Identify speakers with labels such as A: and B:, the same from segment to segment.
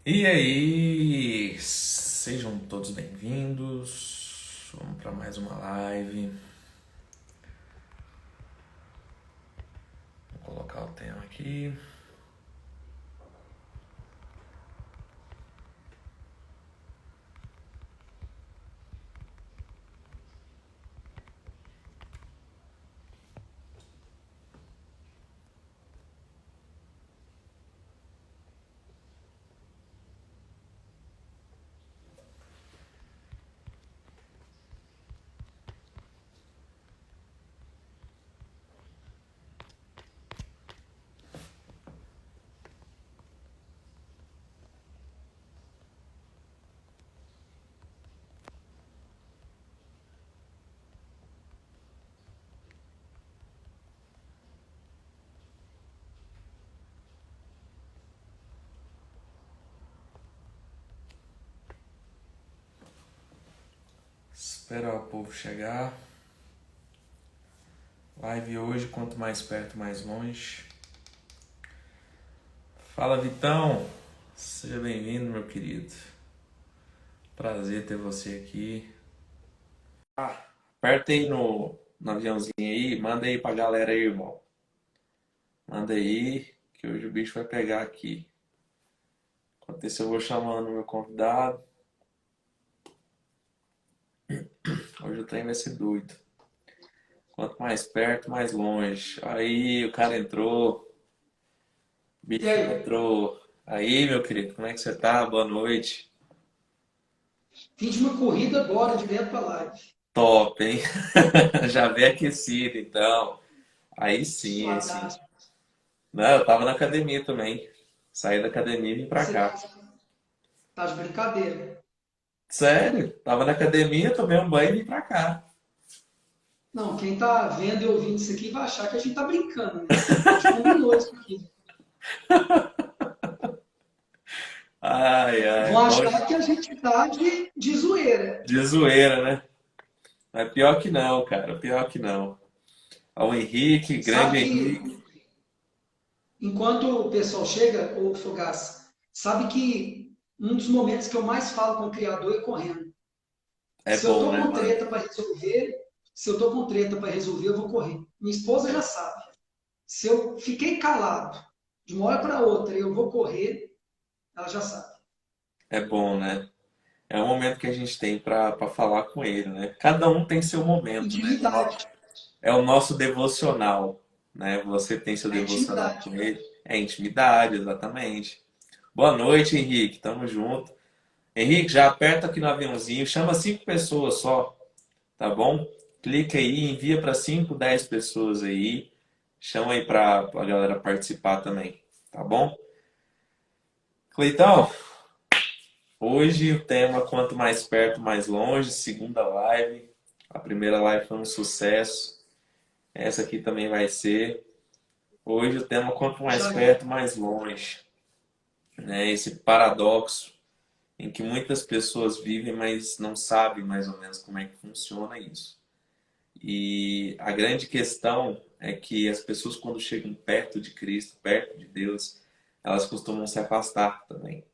A: E aí, sejam todos bem-vindos. Vamos para mais uma live. Vou colocar o tema aqui. Esperar o povo chegar. Live hoje, quanto mais perto, mais longe. Fala, Vitão. Seja bem-vindo, meu querido. Prazer ter você aqui. Aperta aí no aviãozinho aí, manda aí pra galera aí, irmão. Manda aí, que hoje o bicho vai pegar aqui. Enquanto isso, eu vou chamando o meu convidado. Hoje o trem vai ser doido. Quanto mais perto, mais longe. Aí, o cara entrou, o
B: E
A: bicho
B: aí,
A: entrou. Aí, meu querido, como é que você tá? Boa noite.
B: fiz uma corrida agora, direto para live.
A: Top, hein? Já veio aquecido, então. Aí sim, aí sim.
B: Suadaço.
A: Não, eu tava na academia também. Saí da academia e vim pra
B: Você
A: cá.
B: tá de brincadeira.
A: Sério? Tava na academia, tomei um banho e vim pra cá.
B: Não, quem tá vendo e ouvindo isso aqui vai achar que a gente tá brincando, né? A gente combinou isso aqui.
A: Ai, ai,
B: Vão
A: bom
B: achar que a gente tá de zoeira.
A: de zoeira, né? Mas pior que não, cara. Pior que não. Ó, o Henrique, grande
B: Sabe
A: Henrique.
B: que, enquanto o pessoal chega, o Fogaça, sabe que um dos momentos que eu mais falo com o criador é correndo.
A: É
B: Se eu
A: bom,
B: tô
A: né,
B: com
A: mano?
B: treta para resolver, se eu tô com treta para resolver, eu vou correr. Minha esposa já sabe. Se eu fiquei calado de uma hora para outra e eu vou correr, ela já sabe.
A: É bom, né? É o momento que a gente tem para falar com ele, né? Cada um tem seu momento, né?
B: Intimidade.
A: É o nosso devocional, né? Você tem seu
B: É
A: devocional
B: intimidade.
A: com ele. É intimidade, exatamente. Boa noite, Henrique. Tamo junto. Henrique, já aperta aqui no aviãozinho, chama 5 pessoas só, tá bom? Clica aí, envia para 5, 10 pessoas aí. Chama aí para a galera participar também, tá bom? Cleitão, hoje o tema quanto mais perto, mais longe, segunda live. A primeira live foi um sucesso. Essa aqui também vai ser. Hoje o tema quanto mais
B: Já é.
A: perto, mais longe, né? Esse paradoxo em que muitas pessoas vivem, mas não sabem mais ou menos como é que funciona isso. E a grande questão é que as pessoas quando chegam perto de Cristo, perto de Deus, elas costumam se afastar também,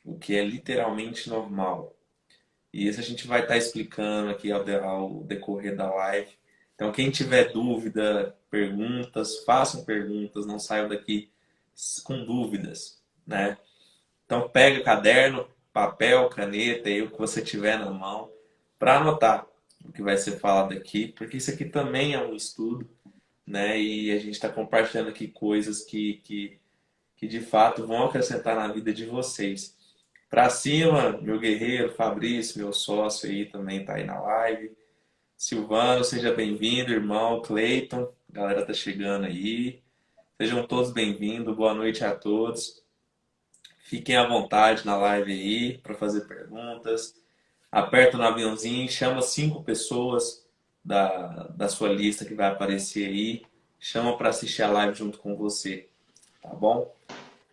A: o que é literalmente normal. E isso a gente vai estar explicando aqui ao decorrer da live. Então, quem tiver dúvida, perguntas, façam perguntas, não saiam daqui com dúvidas, né? Então, pega caderno, papel, caneta e o que você tiver na mão para anotar o que vai ser falado aqui, porque isso aqui também é um estudo, né? E a gente está compartilhando aqui coisas que de fato vão acrescentar na vida de vocês. Pra cima, meu guerreiro, Fabrício, meu sócio aí também tá aí na live. Silvano, seja bem-vindo, irmão, Cleiton, a galera tá chegando aí. Sejam todos bem-vindos, boa noite a todos. Fiquem à vontade na live aí para fazer perguntas. Aperta no aviãozinho, chama 5 pessoas da sua lista que vai aparecer aí. Chama para assistir a live junto com você, tá bom?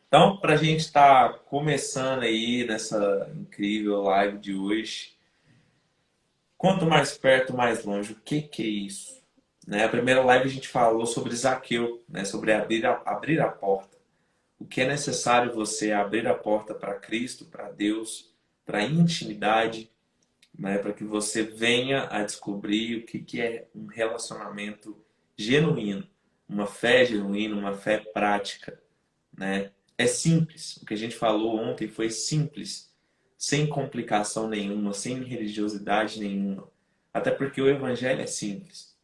A: Então, para a gente estar começando aí nessa incrível live de hoje, quanto mais perto, mais longe, o que é isso? Né? A primeira live a gente falou sobre Zaqueu, né? Sobre abrir a porta. o que é necessário você abrir a porta para Cristo, para Deus, para a intimidade, né? Para que você venha a descobrir o que é um relacionamento genuíno, uma fé genuína, uma fé prática, né? É simples. O que a gente falou ontem foi simples, sem complicação nenhuma, sem religiosidade nenhuma. Até porque o evangelho é simples,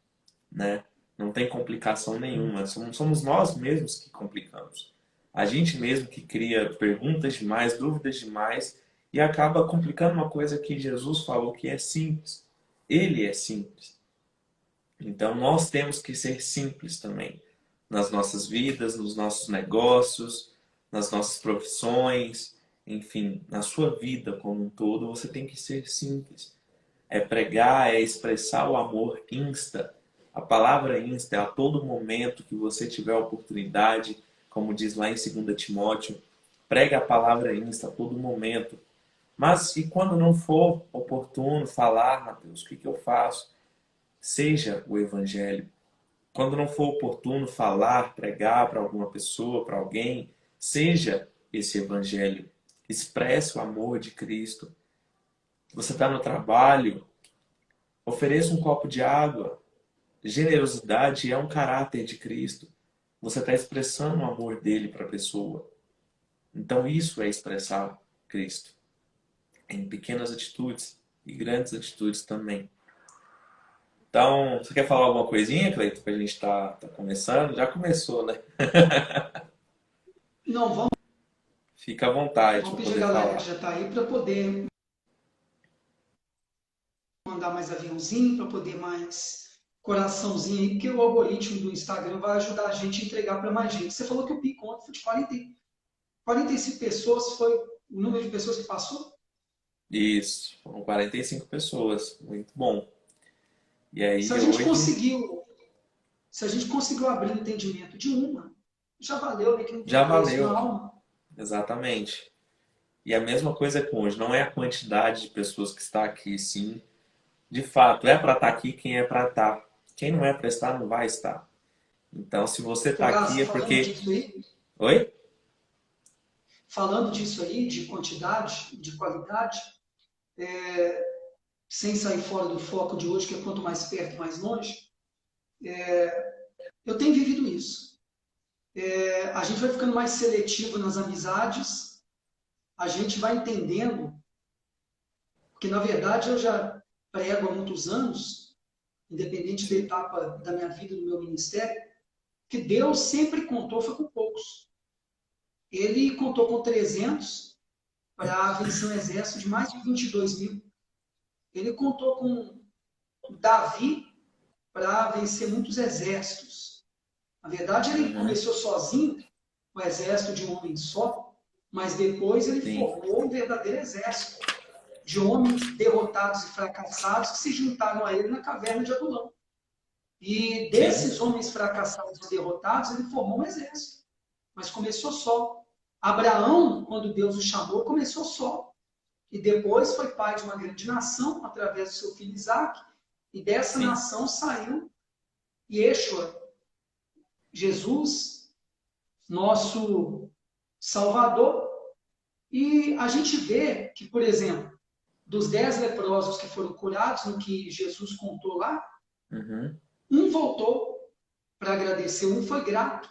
A: né? Não tem complicação nenhuma. Somos nós mesmos que complicamos. A gente mesmo que cria perguntas demais, dúvidas demais e acaba complicando uma coisa que Jesus falou que é simples. Ele é simples. Então nós temos que ser simples também nas nossas vidas, nos nossos negócios, nas nossas profissões, enfim, na sua vida como um todo, você tem que ser simples. É pregar, é expressar o amor insta. A palavra insta é a todo momento que você tiver a oportunidade, como diz lá em 2 Timóteo, prega a palavra insta a todo momento. Mas e quando não for oportuno falar, Mateus, o que eu faço? Seja o evangelho. Quando não for oportuno falar, pregar para alguma pessoa, para alguém, seja esse evangelho. Expresse o amor de Cristo. Você está no trabalho, ofereça um copo de água. Generosidade é um caráter de Cristo. Você está expressando o amor dele para a pessoa. Então isso é expressar Cristo. Em pequenas atitudes e grandes atitudes também. Então, você quer falar alguma coisinha, Cleiton, que a gente tá começando? Já começou, né?
B: Não,
A: Fica à vontade
B: vamos
A: para
B: pedir a
A: poder
B: galera que
A: falar.
B: já está aí para poder mandar mais aviãozinho, para poder mais coraçãozinho aí, porque o algoritmo do Instagram vai ajudar a gente a entregar para mais gente. Você falou que o pico ontem foi de 45 pessoas, foi o número de pessoas que passou?
A: Isso, foram 45 pessoas, muito bom. E
B: Se
A: aí
B: a gente
A: hoje
B: conseguiu, se a gente conseguiu abrir o entendimento de uma, já valeu, né? Que não tem
A: já
B: preço na
A: valeu,
B: alma.
A: exatamente. E a mesma coisa com hoje, não é a quantidade de pessoas que está aqui, sim. De fato, é para estar aqui quem é para estar. Quem não é para estar, não vai estar. Então, se você está aqui
B: Fogaça,
A: é porque... Oi?
B: falando disso aí, de quantidade, de qualidade, sem sair fora do foco de hoje, que é quanto mais perto, mais longe, eu tenho vivido isso. A gente vai ficando mais seletivo nas amizades, a gente vai entendendo que, na verdade, eu já prego há muitos anos, independente da etapa da minha vida, do meu ministério, que Deus sempre contou, foi com poucos. Ele contou com 300 para vencer um exército de mais de 22 mil. Ele contou com Davi para vencer muitos exércitos. Na verdade, ele
A: Uhum,
B: começou sozinho, o exército de um homem só, mas depois ele
A: sim,
B: formou um verdadeiro exército de homens derrotados e fracassados que se juntaram a ele na caverna de Adulão. E
A: sim,
B: desses homens fracassados e derrotados, ele formou um exército. Mas começou só. Abraão, quando Deus o chamou, começou só. E depois foi pai de uma grande nação, através do seu filho Isaac. E dessa
A: sim,
B: nação saiu Yeshua, Jesus, nosso Salvador. E a gente vê que, por exemplo, dos 10 leprosos que foram curados, no que Jesus contou lá,
A: uhum,
B: um voltou para agradecer, um foi grato.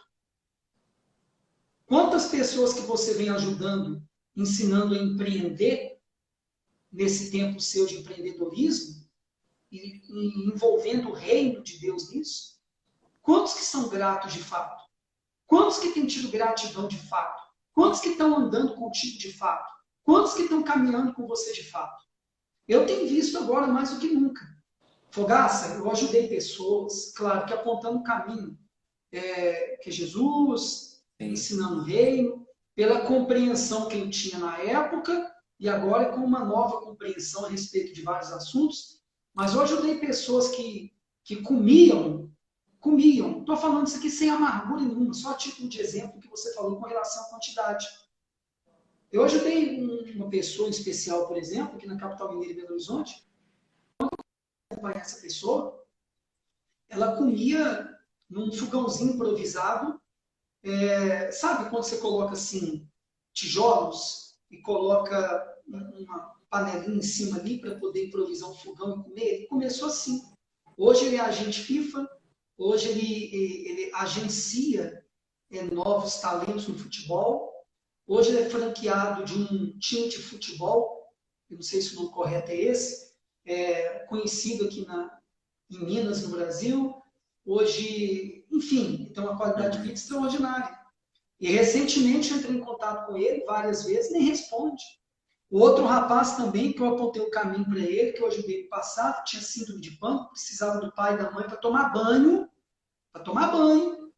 B: Quantas pessoas que você vem ajudando, ensinando a empreender, nesse tempo seu de empreendedorismo, e envolvendo o reino de Deus nisso? Quantos que são gratos de fato? Quantos que têm tido gratidão de fato? Quantos que estão andando contigo de fato? Quantos que estão caminhando com você de fato? Eu tenho visto agora mais do que nunca. Fogaça, eu ajudei pessoas, claro que apontando o caminho, que é Jesus,
A: sim,
B: ensinando o reino, pela compreensão que eu tinha na época e agora com uma nova compreensão a respeito de vários assuntos. Mas eu ajudei pessoas que comiam. Estou falando isso aqui sem amargura nenhuma, só a título de exemplo que você falou com relação à quantidade. Eu ajudei uma pessoa em especial, por exemplo, aqui na capital mineira de Belo Horizonte, acompanhar essa pessoa, ela comia num fogãozinho improvisado Sabe quando você coloca assim tijolos e coloca uma panelinha em cima ali para poder improvisar um fogão e comer? Ele começou assim. Hoje ele é agente FIFA, hoje ele agencia novos talentos no futebol. Hoje ele é franqueado de um time de futebol, eu não sei se o nome correto é esse, conhecido aqui em Minas, no Brasil. Hoje, enfim, ele tem uma qualidade de vida
A: Uhum.
B: extraordinária. E recentemente eu entrei em contato com ele várias vezes, nem responde. O outro rapaz também, que eu apontei o caminho para ele, que eu ajudei no passado, tinha síndrome de pânico, precisava do pai e da mãe para tomar banho, para tomar banho.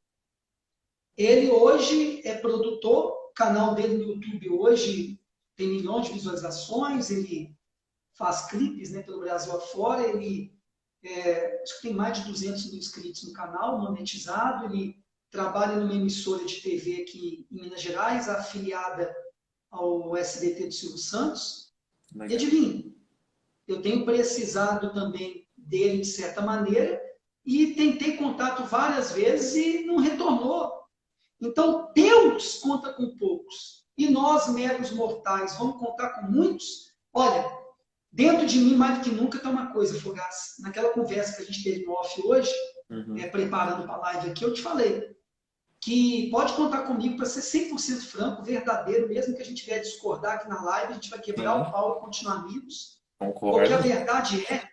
B: Ele hoje é produtor, o canal dele no YouTube hoje tem milhões de visualizações, ele faz clipes, né, pelo Brasil afora, ele acho que tem mais de 200 mil inscritos no canal, monetizado, ele trabalha numa emissora de TV aqui em Minas Gerais, afiliada ao SBT do Silvio Santos. E
A: Legal.
B: adivinha, eu tenho precisado também dele de certa maneira e tentei contato várias vezes e não retornou. Então, Deus conta com poucos e nós, meros mortais, vamos contar com muitos? Olha, dentro de mim, mais do que nunca, está uma coisa, Fugaz. Naquela conversa que a gente teve no off hoje,
A: Uhum.
B: preparando para a live aqui, eu te falei que pode contar comigo para ser 100% franco, verdadeiro, mesmo que a gente vier discordar aqui na live, a gente vai quebrar o
A: Sim,
B: pau e continuar amigos, porque a
A: concordo.
B: verdade é,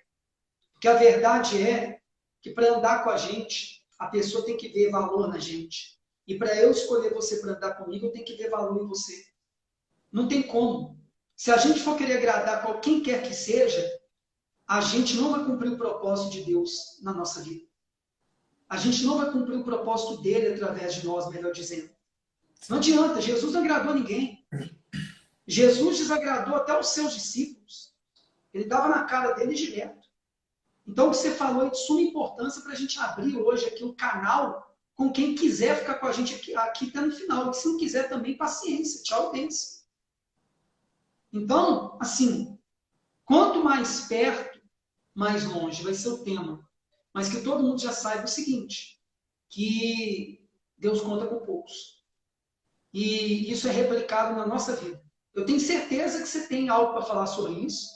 B: que a verdade é que para andar com a gente, a pessoa tem que ver valor na gente. E para eu escolher você para andar comigo, eu tenho que ver valor em você. Não tem como. Se a gente for querer agradar para quem quer que seja, a gente não vai cumprir o propósito de Deus na nossa vida. A gente não vai cumprir o propósito dele através de nós, melhor dizendo. Não
A: Sim.
B: adianta, Jesus não agradou a ninguém. Jesus desagradou até os seus discípulos. Ele dava na cara dele direto. Então, o que você falou é de suma importância para a gente abrir hoje aqui o canal com quem quiser ficar com a gente aqui até no final. E se não quiser também, paciência. Tchau, bênção. Então, assim, quanto mais perto, mais longe vai ser o tema. Mas que todo mundo já saiba o seguinte, que Deus conta com poucos. E isso é replicado na nossa vida. Eu tenho certeza que você tem algo para falar sobre isso,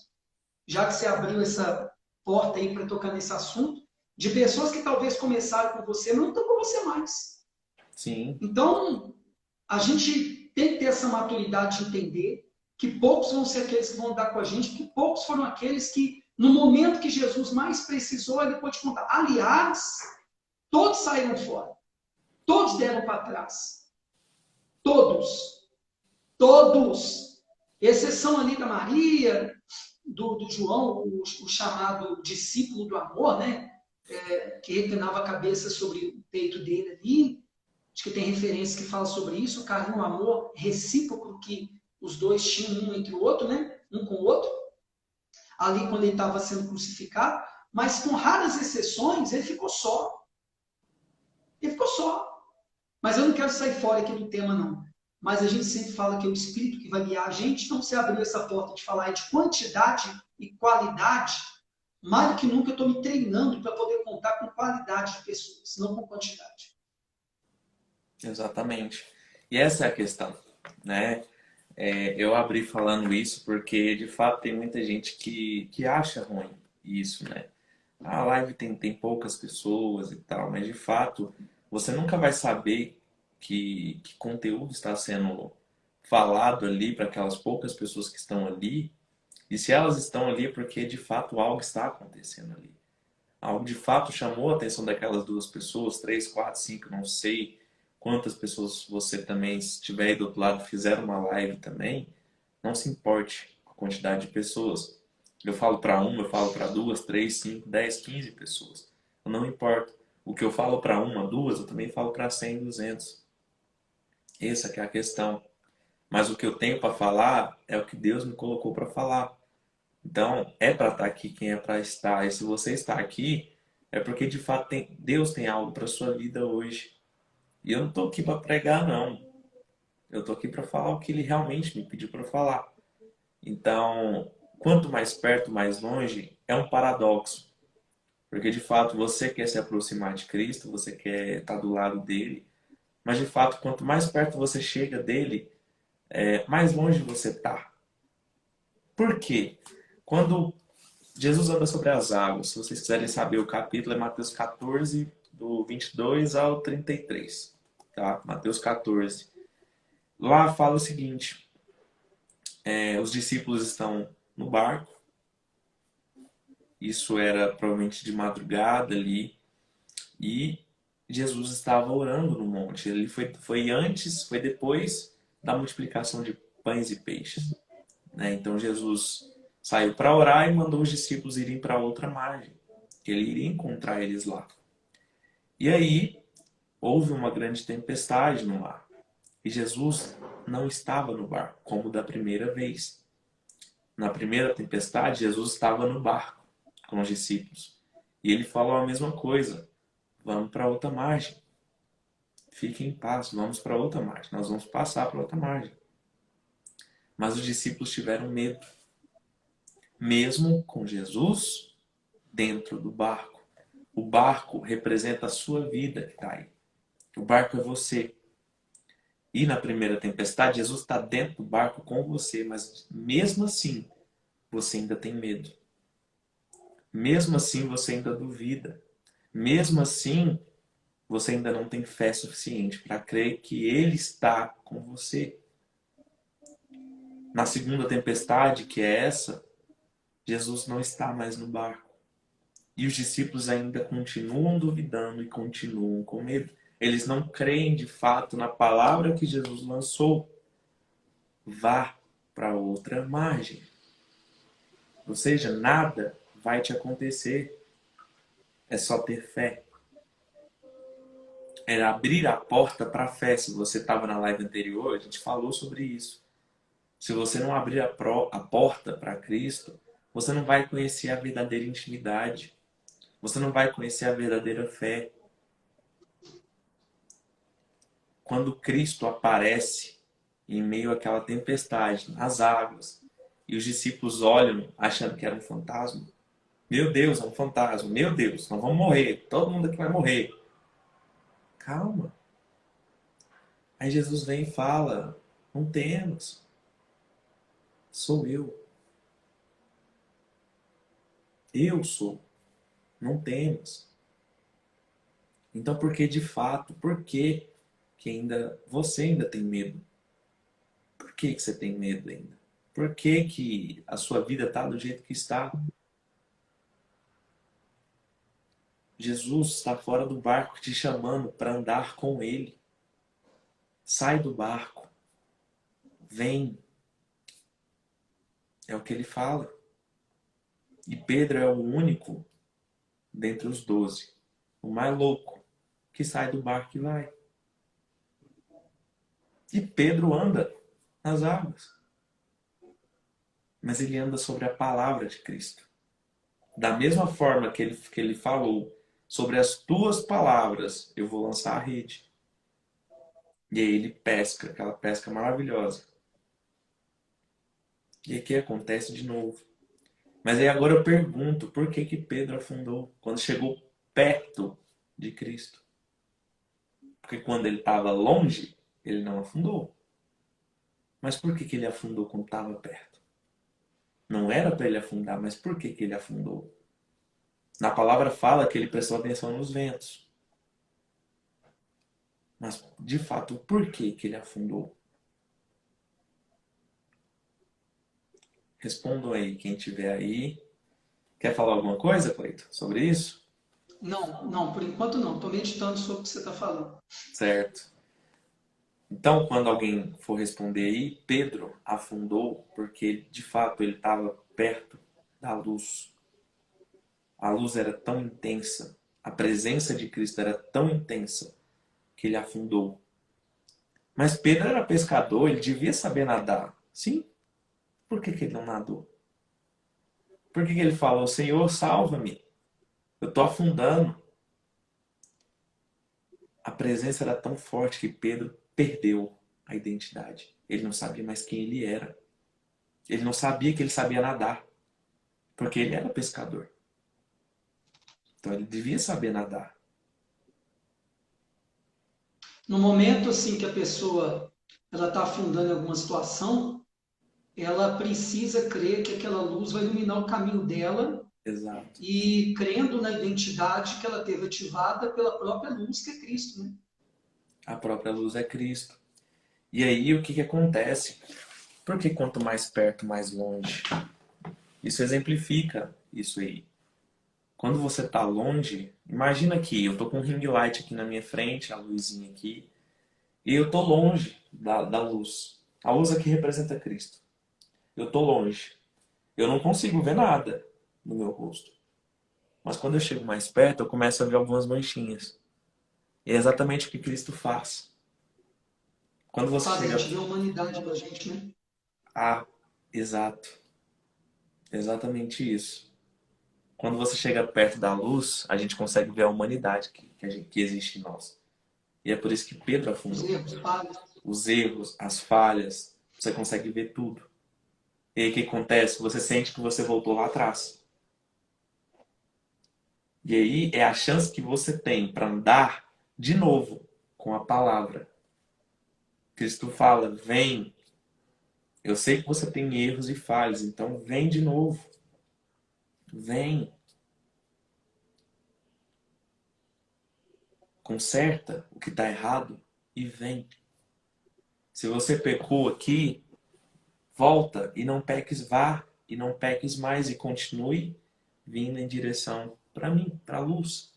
B: já que você abriu essa porta aí para tocar nesse assunto, de pessoas que talvez começaram com você, mas não estão com você mais.
A: Sim,
B: Então, a gente tem que ter essa maturidade de entender que poucos vão ser aqueles que vão andar com a gente, que poucos foram aqueles que, no momento que Jesus mais precisou, ele pôde contar. Aliás, todos saíram fora. Todos deram para trás. Todos. Todos. Exceção ali da Maria, do João, o chamado discípulo do amor, né? Que reclinava a cabeça sobre o peito dele ali. Acho que tem referência que fala sobre isso, o carinho, o amor recíproco que os dois tinham um entre o outro, né? Um com o outro, ali quando ele estava sendo crucificado, mas com raras exceções, ele ficou só. Ele ficou só. Mas eu não quero sair fora aqui do tema, não. Mas a gente sempre fala que é o Espírito que vai guiar a gente, então você abriu essa porta de falar de quantidade e qualidade, mais do que nunca eu estou me treinando para poder contar com qualidade de pessoas, não com quantidade.
A: exatamente. E essa é a questão, né? Eu abri falando isso porque, de fato, tem muita gente que acha ruim isso, né? A live tem poucas pessoas e tal, mas, de fato, você nunca vai saber que conteúdo está sendo falado ali para aquelas poucas pessoas que estão ali. E se elas estão ali é porque, de fato, algo está acontecendo ali. Algo de fato chamou a atenção daquelas duas pessoas, três, quatro, cinco, não sei quantas pessoas você também, se estiver aí do outro lado, fizeram uma live também, não se importe com a quantidade de pessoas. Eu falo para uma, eu falo para duas, três, cinco, 10, 15 pessoas. Eu não importo. O que eu falo para uma, duas, eu também falo para 100, 200. Essa que é a questão. Mas o que eu tenho para falar é o que Deus me colocou para falar. Então, é para estar aqui quem é para estar. E se você está aqui, é porque de fato Deus tem algo para sua vida hoje. E eu não estou aqui para pregar, não. Eu estou aqui para falar o que Ele realmente me pediu para falar. Então, quanto mais perto, mais longe, é um paradoxo. Porque de fato você quer se aproximar de Cristo, você quer estar do lado dele, Mas de fato, quanto mais perto você chega dele, mais longe você está. Por quê? Quando Jesus anda sobre as águas, se vocês quiserem saber o capítulo, é Mateus 14, do 22 ao 33. Tá? Mateus 14. Lá fala o seguinte: os discípulos estão no barco, isso era provavelmente de madrugada ali, e Jesus estava orando no monte. Ele foi antes, foi depois da multiplicação de pães e peixes. Né? Então Jesus saiu para orar e mandou os discípulos irem para outra margem, que ele iria encontrar eles lá. E aí houve uma grande tempestade no mar. E Jesus não estava no barco, como da primeira vez. Na primeira tempestade, Jesus estava no barco com os discípulos. E ele falou a mesma coisa: vamos para outra margem. Fiquem em paz, vamos para outra margem. Nós vamos passar para outra margem. Mas os discípulos tiveram medo, mesmo com Jesus dentro do barco. O barco representa a sua vida que está aí. O barco é você. E na primeira tempestade, Jesus está dentro do barco com você, mas mesmo assim, você ainda tem medo. Mesmo assim, você ainda duvida. Mesmo assim, você ainda não tem fé suficiente para crer que Ele está com você. Na segunda tempestade, que é essa, Jesus não está mais no barco. E os discípulos ainda continuam duvidando e continuam com medo. Eles não creem de fato na palavra que Jesus lançou. Vá para outra margem. Ou seja, nada vai te acontecer. É só ter fé. É abrir a porta para a fé. Se você estava na live anterior, a gente falou sobre isso. Se você não abrir a porta para Cristo, você não vai conhecer a verdadeira intimidade. Você não vai conhecer a verdadeira fé. Quando Cristo aparece em meio àquela tempestade, nas águas, e os discípulos olham achando que era um fantasma. Meu Deus, é um fantasma. Meu Deus, nós vamos morrer. Todo mundo aqui vai morrer. Calma. Aí Jesus vem e fala: não temas. Sou eu. Eu sou. Não temas. Então, por que de fato? Por que você ainda tem medo? Por que você tem medo ainda? Por que a sua vida está do jeito que está? Jesus está fora do barco te chamando para andar com Ele. Sai do barco. Vem. É o que ele fala. E Pedro é o único dentre os 12, o mais louco, que sai do barco e vai. E Pedro anda nas águas. Mas ele anda sobre a palavra de Cristo. Da mesma forma que ele falou, sobre as tuas palavras eu vou lançar a rede. E aí ele pesca, aquela pesca maravilhosa. E aqui acontece de novo. Mas aí agora eu pergunto, por que Pedro afundou quando chegou perto de Cristo? Porque quando ele estava longe, ele não afundou. Mas por que ele afundou quando estava perto? Não era para ele afundar, mas por que ele afundou? Na palavra fala que ele prestou atenção nos ventos. Mas, de fato, por que ele afundou? Respondam aí, quem tiver aí. Quer falar alguma coisa, Cleito, sobre isso?
B: Não, não, por enquanto não. Estou meditando sobre o que você está falando.
A: Certo. Então, quando alguém for responder aí, Pedro afundou porque, de fato, ele estava perto da luz. A luz era tão intensa, a presença de Cristo era tão intensa que ele afundou. Mas Pedro era pescador, ele devia saber nadar. Sim. Por que ele não nadou? Por que ele falou: Senhor, salva-me, eu estou afundando? A presença era tão forte que Pedro perdeu a identidade. Ele não sabia mais quem ele era. Ele não sabia que ele sabia nadar, porque ele era pescador. Então ele devia saber nadar.
B: No momento assim que a pessoa ela está afundando em alguma situação, ela precisa crer que aquela luz vai iluminar o caminho dela
A: Exato.
B: e crendo na identidade que ela teve ativada pela própria luz que é Cristo, né?
A: A própria luz é Cristo. E aí o que que acontece? Porque quanto mais perto, mais longe. Isso exemplifica isso aí. Quando você está longe, imagina que eu tô com um ring light aqui na minha frente, a luzinha aqui, e eu tô longe da luz. A luz aqui representa Cristo. Eu tô longe. Eu não consigo ver nada no meu rosto. Mas quando eu chego mais perto, eu começo a ver algumas manchinhas. E é exatamente o que Cristo faz. Quando você
B: Faz a
A: chega
B: gente ver a humanidade da gente, né?
A: a... Exato. Exatamente isso. Quando você chega perto da luz, a gente consegue ver a humanidade que existe em nós. E é por isso que Pedro
B: Os
A: afundou.
B: erros, falhas.
A: Os erros, as falhas, você consegue ver tudo. E aí o que acontece? Você sente que você voltou lá atrás. E aí é a chance que você tem para andar de novo com a palavra. Cristo fala: vem, eu sei que você tem erros e falhas, então vem de novo. Vem, conserta o que está errado e vem. Se você pecou aqui, volta e não peques, vá e não peques mais e continue vindo em direção para mim, para a luz.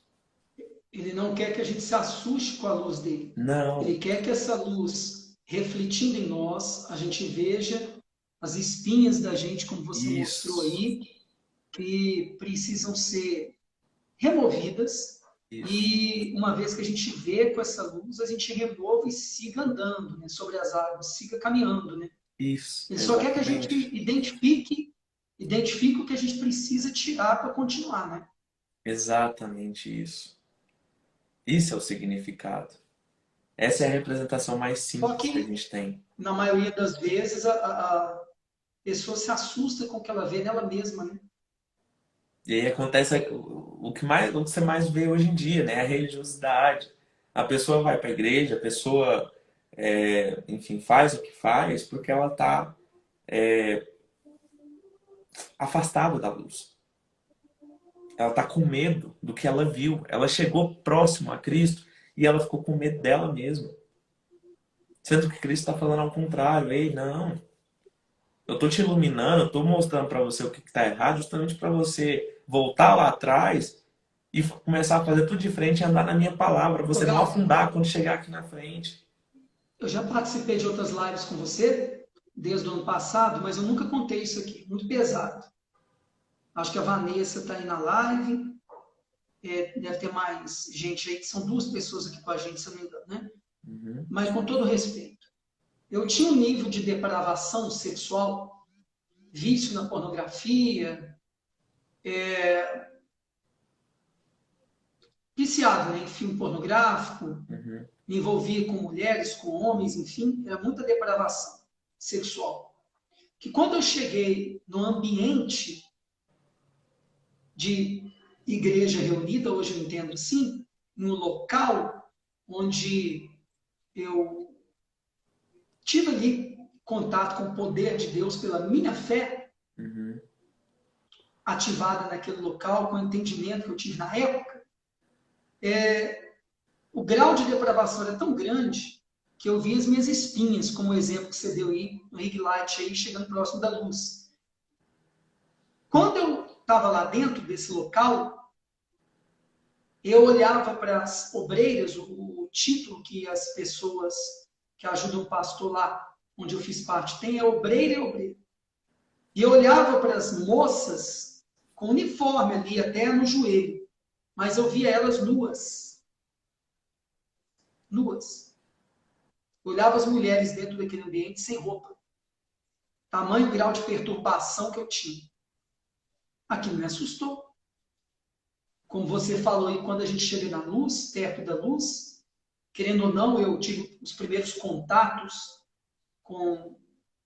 B: Ele não quer que a gente se assuste com a luz dele.
A: Não,
B: Ele quer que essa luz, refletindo em nós, a gente veja as espinhas da gente, como você mostrou
A: isso,
B: aí, que precisam ser removidas.
A: isso,
B: E uma vez que a gente vê com essa luz, a gente remove e siga andando, né, sobre as águas, siga caminhando, né?
A: isso,
B: Ele só quer que a gente
A: exatamente.
B: identifique o que a gente precisa tirar para continuar, né?
A: Exatamente isso. Isso é o significado. Essa é a representação mais
B: Só
A: simples que a
B: que,
A: gente tem.
B: na maioria das vezes, a pessoa se assusta com o que ela vê nela mesma, né?
A: E aí acontece o que você mais vê hoje em dia, né? A religiosidade. A pessoa vai para a igreja, a pessoa, enfim, faz o que faz porque ela está afastada da luz. Ela está com medo do que ela viu. Ela chegou próximo a Cristo e ela ficou com medo dela mesma. Sendo que Cristo está falando ao contrário. Ei, não. Eu estou te iluminando, eu estou mostrando para você o que está errado, justamente para você voltar lá atrás e começar a fazer tudo de frente e andar na minha palavra.
B: Ô,
A: Você não
B: Gal,
A: afundar quando chegar aqui na frente.
B: eu já participei de outras lives com você, desde o ano passado, mas eu nunca contei isso aqui, muito pesado. Acho que a Vanessa está aí na live, deve ter mais gente aí, que são duas pessoas aqui com a gente, se eu não me engano, né?
A: Uhum,
B: Mas com todo respeito. Eu tinha um nível de depravação sexual, vício na pornografia, viciado, né, em filme pornográfico,
A: uhum,
B: me envolvia com mulheres, com homens, enfim, era muita depravação sexual. Que quando eu cheguei no ambiente de igreja reunida, hoje eu entendo assim, no local onde eu tive ali contato com o poder de Deus pela minha fé
A: uhum.
B: ativada naquele local, com o entendimento que eu tive na época, o grau de depravação era tão grande que eu vi as minhas espinhas, como o exemplo que você deu aí, no rig light aí, chegando próximo da luz. Quando eu estava lá dentro desse local, eu olhava para as obreiras, o título que as pessoas que ajudam o pastor lá, onde eu fiz parte, tem é obreira e obreiro. E eu olhava para as moças com uniforme ali até no joelho, mas eu via elas nuas, nuas. Eu olhava as mulheres dentro daquele ambiente sem roupa. Tamanho grau de perturbação que eu tinha. Aquilo me assustou. Como você falou aí, quando a gente chega na luz, perto da luz, querendo ou não, eu tive os primeiros contatos com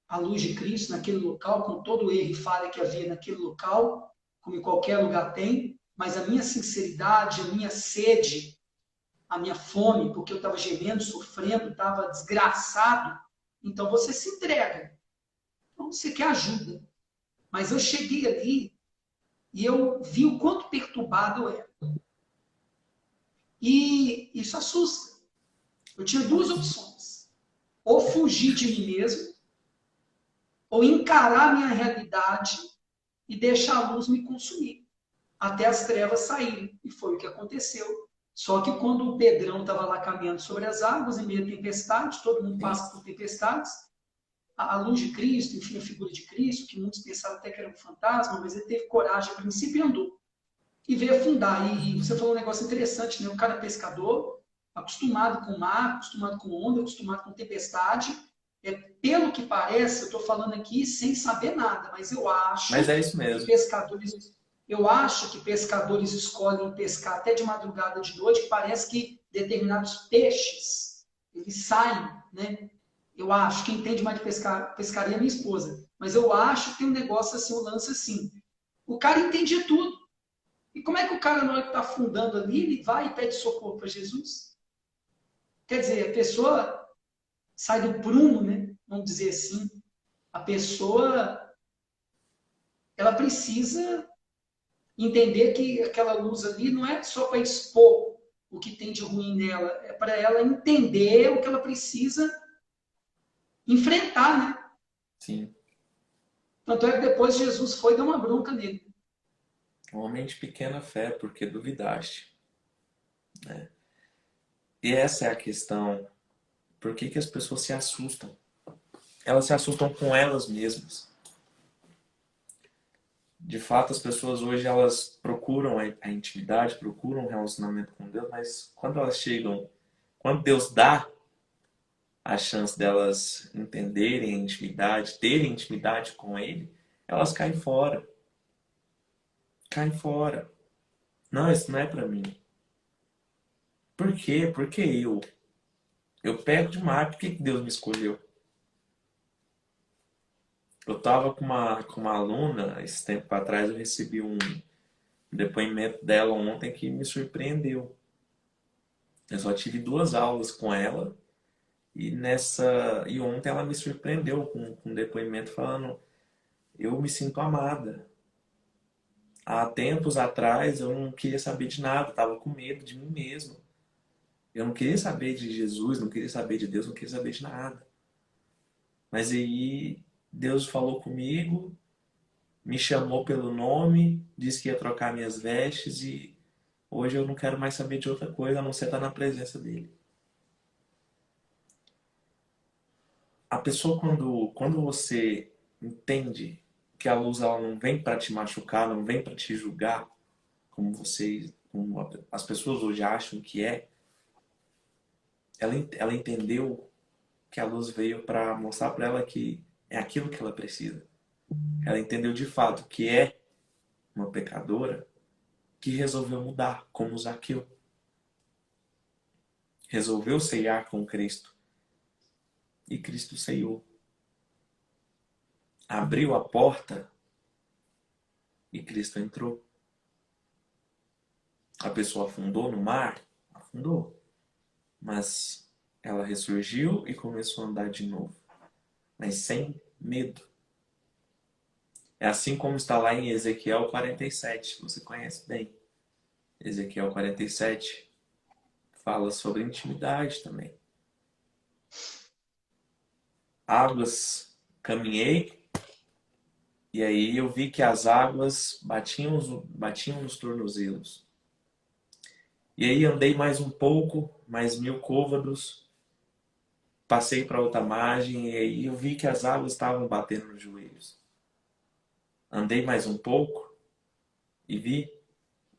B: a luz de Cristo naquele local, com todo o erro e falha que havia naquele local, como em qualquer lugar tem, mas a minha sinceridade, a minha sede a minha fome, porque eu estava gemendo, sofrendo, estava desgraçado, então você se entrega. Então você quer ajuda. Mas eu cheguei ali e eu vi o quanto perturbado eu era. E isso assusta. Eu tinha duas opções. Ou fugir de mim mesmo, ou encarar a minha realidade e deixar a luz me consumir, até as trevas saírem. E foi o que aconteceu. Só que quando o Pedrão estava lá caminhando sobre as águas, em meio à tempestade, todo mundo
A: Sim.
B: passa por tempestades, a luz de Cristo, enfim, a figura de Cristo, que muitos pensaram até que era um fantasma, mas ele teve coragem a princípio e andou. E veio afundar. E você falou um negócio interessante, né? O cara é pescador, acostumado com mar, acostumado com onda, acostumado com tempestade. Pelo que parece, eu estou falando aqui sem saber nada, mas
A: Mas é isso mesmo.
B: eu acho que pescadores escolhem pescar até de madrugada, de noite, que parece que determinados peixes, eles saem, né? Eu acho, quem entende mais de pescaria é minha esposa, mas eu acho que tem um negócio assim, um lance assim. O cara entendia tudo. E como é que o cara, na hora que está afundando ali, ele vai e pede socorro para Jesus? Quer dizer, a pessoa sai do prumo, né? Vamos dizer assim. A pessoa, ela precisa entender que aquela luz ali não é só para expor o que tem de ruim nela, é para ela entender o que ela precisa enfrentar, né?
A: Sim.
B: Tanto é que depois Jesus foi dar uma bronca nele.
A: Homem de pequena fé, porque duvidaste. E essa é a questão. Por que que as pessoas se assustam? Elas se assustam com elas mesmas. De fato, as pessoas hoje elas procuram a intimidade, procuram um relacionamento com Deus, mas quando elas chegam, quando Deus dá a chance delas entenderem a intimidade, terem intimidade com Ele, elas caem fora. Caem fora. Não, isso não é pra mim. Por quê? Porque eu. Eu pego demais. Por que que Deus me escolheu? Eu tava com uma aluna, esse tempo atrás, eu recebi um depoimento dela ontem que me surpreendeu. Eu só tive 2 aulas com ela e ontem ela me surpreendeu com um depoimento falando: eu me sinto amada. Há tempos atrás eu não queria saber de nada, estava com medo de mim mesmo. Eu não queria saber de Jesus, não queria saber de Deus, não queria saber de nada. Mas aí Deus falou comigo, me chamou pelo nome, disse que ia trocar minhas vestes e hoje eu não quero mais saber de outra coisa a não ser estar na presença dele. A pessoa, quando você entende que a luz ela não vem para te machucar, não vem para te julgar, como as pessoas hoje acham que é, ela entendeu que a luz veio para mostrar para ela que é aquilo que ela precisa. Ela entendeu de fato que é uma pecadora que resolveu mudar, como Zaqueu. Resolveu ceiar com Cristo e Cristo ceiou. Abriu a porta e Cristo entrou. A pessoa afundou no mar? Afundou. Mas ela ressurgiu e começou a andar de novo. Mas sem medo. É assim como está lá em Ezequiel 47. Você conhece bem. Ezequiel 47 fala sobre intimidade também. Águas, caminhei e aí eu vi que as águas batiam nos tornozelos. E aí andei mais um pouco, mais 1000 côvados, passei para outra margem e aí eu vi que as águas estavam batendo nos joelhos. Andei mais um pouco e vi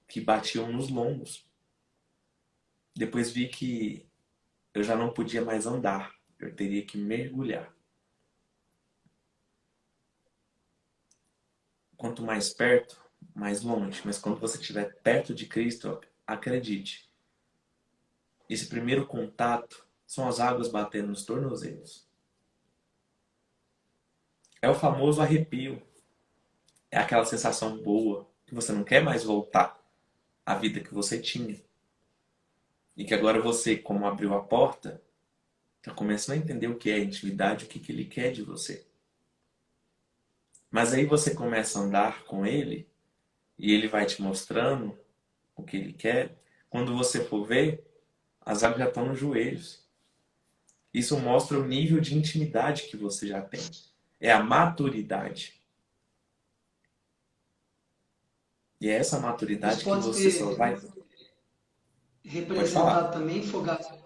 A: que batiam nos lombos. Depois vi que eu já não podia mais andar, eu teria que mergulhar. Quanto mais perto, mais longe. Mas quando você estiver perto de Cristo, acredite. Esse primeiro contato são as águas batendo nos tornozelos. É o famoso arrepio. É aquela sensação boa que você não quer mais voltar à vida que você tinha. E que agora você, como abriu a porta, está começando a entender o que é intimidade, o que que ele quer de você. Mas aí você começa a andar com ele e ele vai te mostrando o que ele quer. Quando você for ver, as águas já estão nos joelhos. Isso mostra o nível de intimidade que você já tem. É a maturidade. E é essa
B: Isso
A: maturidade que
B: pode
A: você só
B: ser
A: vai. Pode falar.
B: representado também, Fogaça,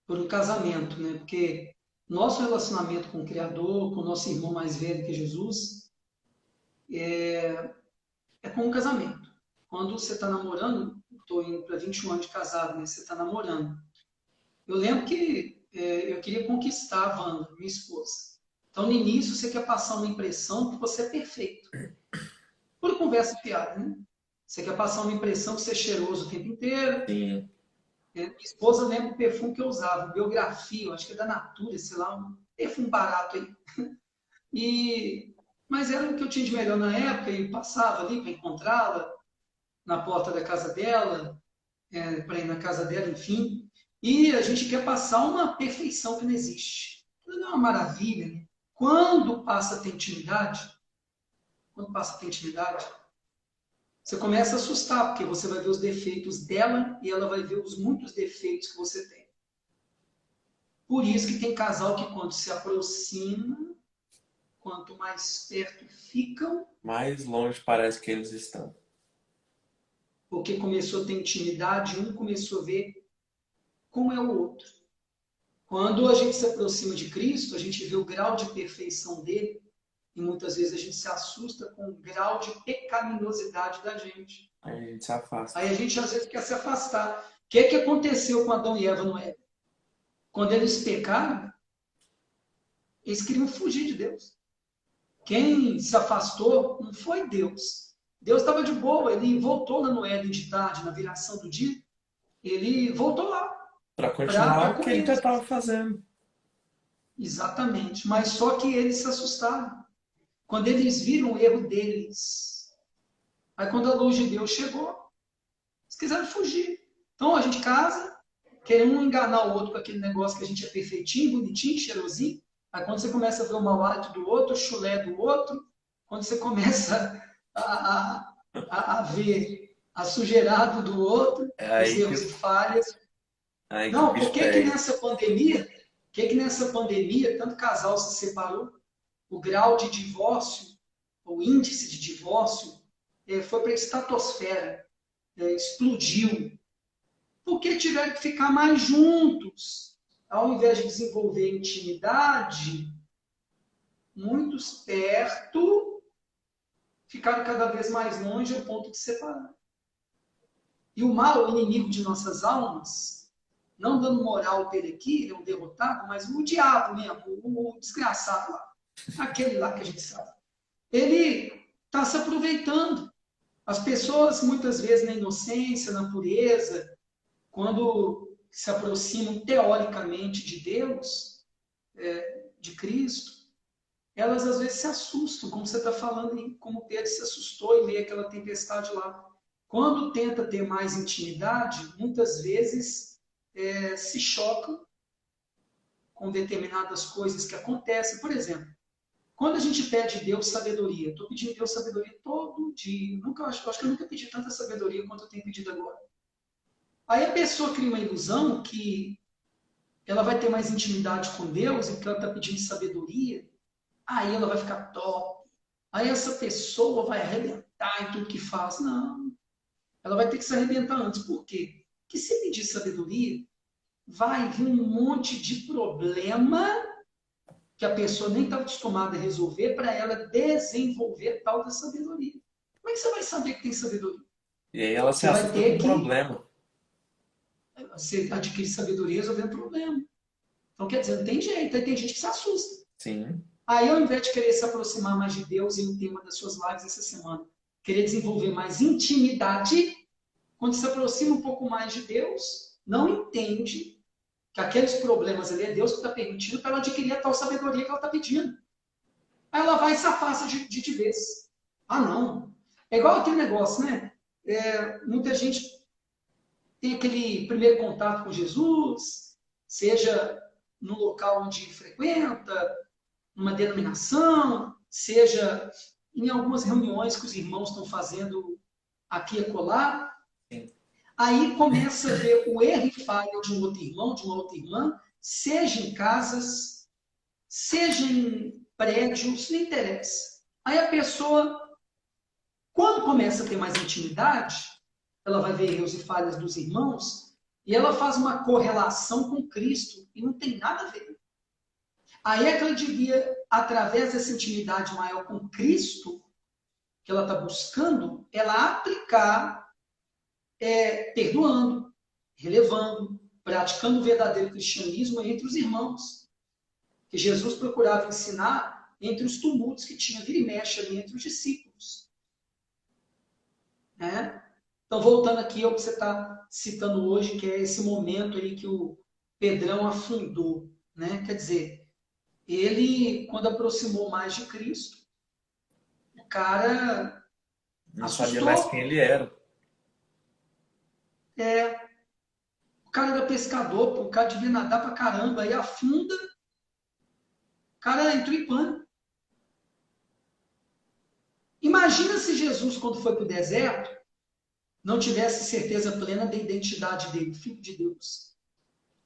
B: por um casamento, né? Porque nosso relacionamento com o Criador, com o nosso irmão mais velho que é Jesus, é como um casamento. Quando você está namorando, estou indo para 21 anos de casado, né? Você está namorando. Eu lembro que eu queria conquistar a Wanda, minha esposa. Então, no início, você quer passar uma impressão que você é perfeito. Por conversa fiada, né? Você quer passar uma impressão que você é cheiroso o tempo inteiro.
A: Sim,
B: Minha esposa lembra o perfume que eu usava, Biografia, eu acho que é da Natura, sei lá, um perfume barato aí. E, mas era o que eu tinha de melhor na época e passava ali para encontrá-la na porta da casa dela, para ir na casa dela, enfim. E a gente quer passar uma perfeição que não existe. Aquilo é uma maravilha, né? Quando passa a ter intimidade, quando passa a ter intimidade, você começa a assustar, porque você vai ver os defeitos dela e ela vai ver os muitos defeitos que você tem. Por isso que tem casal que quando se aproxima, quanto mais perto ficam,
A: mais longe parece que eles estão.
B: porque começou a ter intimidade, um começou a ver como é o outro. Quando a gente se aproxima de Cristo, a gente vê o grau de perfeição dele e muitas vezes a gente se assusta com o grau de pecaminosidade da gente.
A: Aí a gente se afasta.
B: Aí a gente às vezes quer se afastar. O que é que aconteceu com Adão e Eva no Éden? Quando eles pecaram, eles queriam fugir de Deus. Quem se afastou não foi Deus. Deus estava de boa, ele voltou lá no Éden de tarde, na viração do dia, ele voltou lá
A: Para
B: para
A: continuar
B: estar
A: o
B: com
A: que ele já
B: eles.
A: estava fazendo.
B: Exatamente. Mas só que eles se assustaram. Quando eles viram o erro deles. Aí quando a luz de Deus chegou, eles quiseram fugir. Então a gente casa, querendo um enganar o outro com aquele negócio que a gente é perfeitinho, bonitinho, cheirosinho. Aí quando você começa a ver o mau hálito do outro, o chulé do outro, quando você começa a ver a sujeirada do outro,
A: É
B: os
A: aí que,
B: erros e falhas.
A: aí que o
B: Não, por
A: bicho
B: que que
A: pega.
B: nessa pandemia, tanto casal se separou? O grau de divórcio, o índice de divórcio, foi para a estratosfera, explodiu. Porque tiveram que ficar mais juntos. Ao invés de desenvolver intimidade, muitos perto ficaram cada vez mais longe ao ponto de separar. E o mal, o inimigo de nossas almas, não dando moral para ele aqui, ele é um derrotado, mas o diabo mesmo, o desgraçado lá, aquele lá que a gente sabe, ele está se aproveitando. As pessoas, muitas vezes, na inocência, na pureza, quando se aproximam teoricamente de Deus, de Cristo, elas às vezes se assustam, como você está falando, como Pedro se assustou em meio àquela tempestade lá. Quando tenta ter mais intimidade, muitas vezes se chocam com determinadas coisas que acontecem. Por exemplo, quando a gente pede a Deus sabedoria, estou pedindo a Deus sabedoria todo dia. Nunca, acho que eu nunca pedi tanta sabedoria quanto eu tenho pedido agora. Aí a pessoa cria uma ilusão que ela vai ter mais intimidade com Deus e porque ela está pedindo sabedoria, aí ela vai ficar top. Aí essa pessoa vai arrebentar em tudo que faz. Não. Ela vai ter que se arrebentar antes. Por quê? Porque se pedir sabedoria, vai vir um monte de problema que a pessoa nem está acostumada a resolver para ela desenvolver tal da sabedoria. Como é que você vai saber que tem sabedoria?
A: E aí ela se
B: Você vai
A: assusta com
B: ter
A: o
B: que
A: problema.
B: você adquirir sabedoria resolvendo problema. Então, quer dizer, não tem jeito. Aí tem gente que se assusta.
A: Sim.
B: Aí, ao invés de querer se aproximar mais de Deus, e o tema das suas lives essa semana, querer desenvolver mais intimidade, quando se aproxima um pouco mais de Deus, não entende que aqueles problemas ali é Deus que está permitindo para ela adquirir a tal sabedoria que ela está pedindo. Aí ela vai e se afasta de vez. Ah, não. É igual aquele negócio, né? Muita gente tem aquele primeiro contato com Jesus, seja no local onde frequenta, numa denominação, seja em algumas reuniões que os irmãos estão fazendo aqui e acolá.
A: Sim.
B: Aí começa a ver o erro e falha de um outro irmão, de uma outra irmã, seja em casas, seja em prédios, não interessa. Aí a pessoa, quando começa a ter mais intimidade, ela vai ver erros e falhas dos irmãos e ela faz uma correlação com Cristo e não tem nada a ver. Aí é que ela devia, através dessa intimidade maior com Cristo, que ela está buscando, ela aplicar, perdoando, relevando, praticando o verdadeiro cristianismo entre os irmãos. Que Jesus procurava ensinar entre os tumultos que tinha vira e mexe ali entre os discípulos. Né? Então, voltando aqui ao que você está citando hoje, que é esse momento aí que o Pedrão afundou. Né? Quer dizer, ele, quando aproximou mais de Cristo, o cara
A: Não sabia mais quem
B: assustou.
A: ele era.
B: O cara era pescador, pô, o cara devia nadar pra caramba, aí afunda, o cara entrou em pânico. Imagina se Jesus, quando foi para o deserto, não tivesse certeza plena da identidade dele, filho de Deus.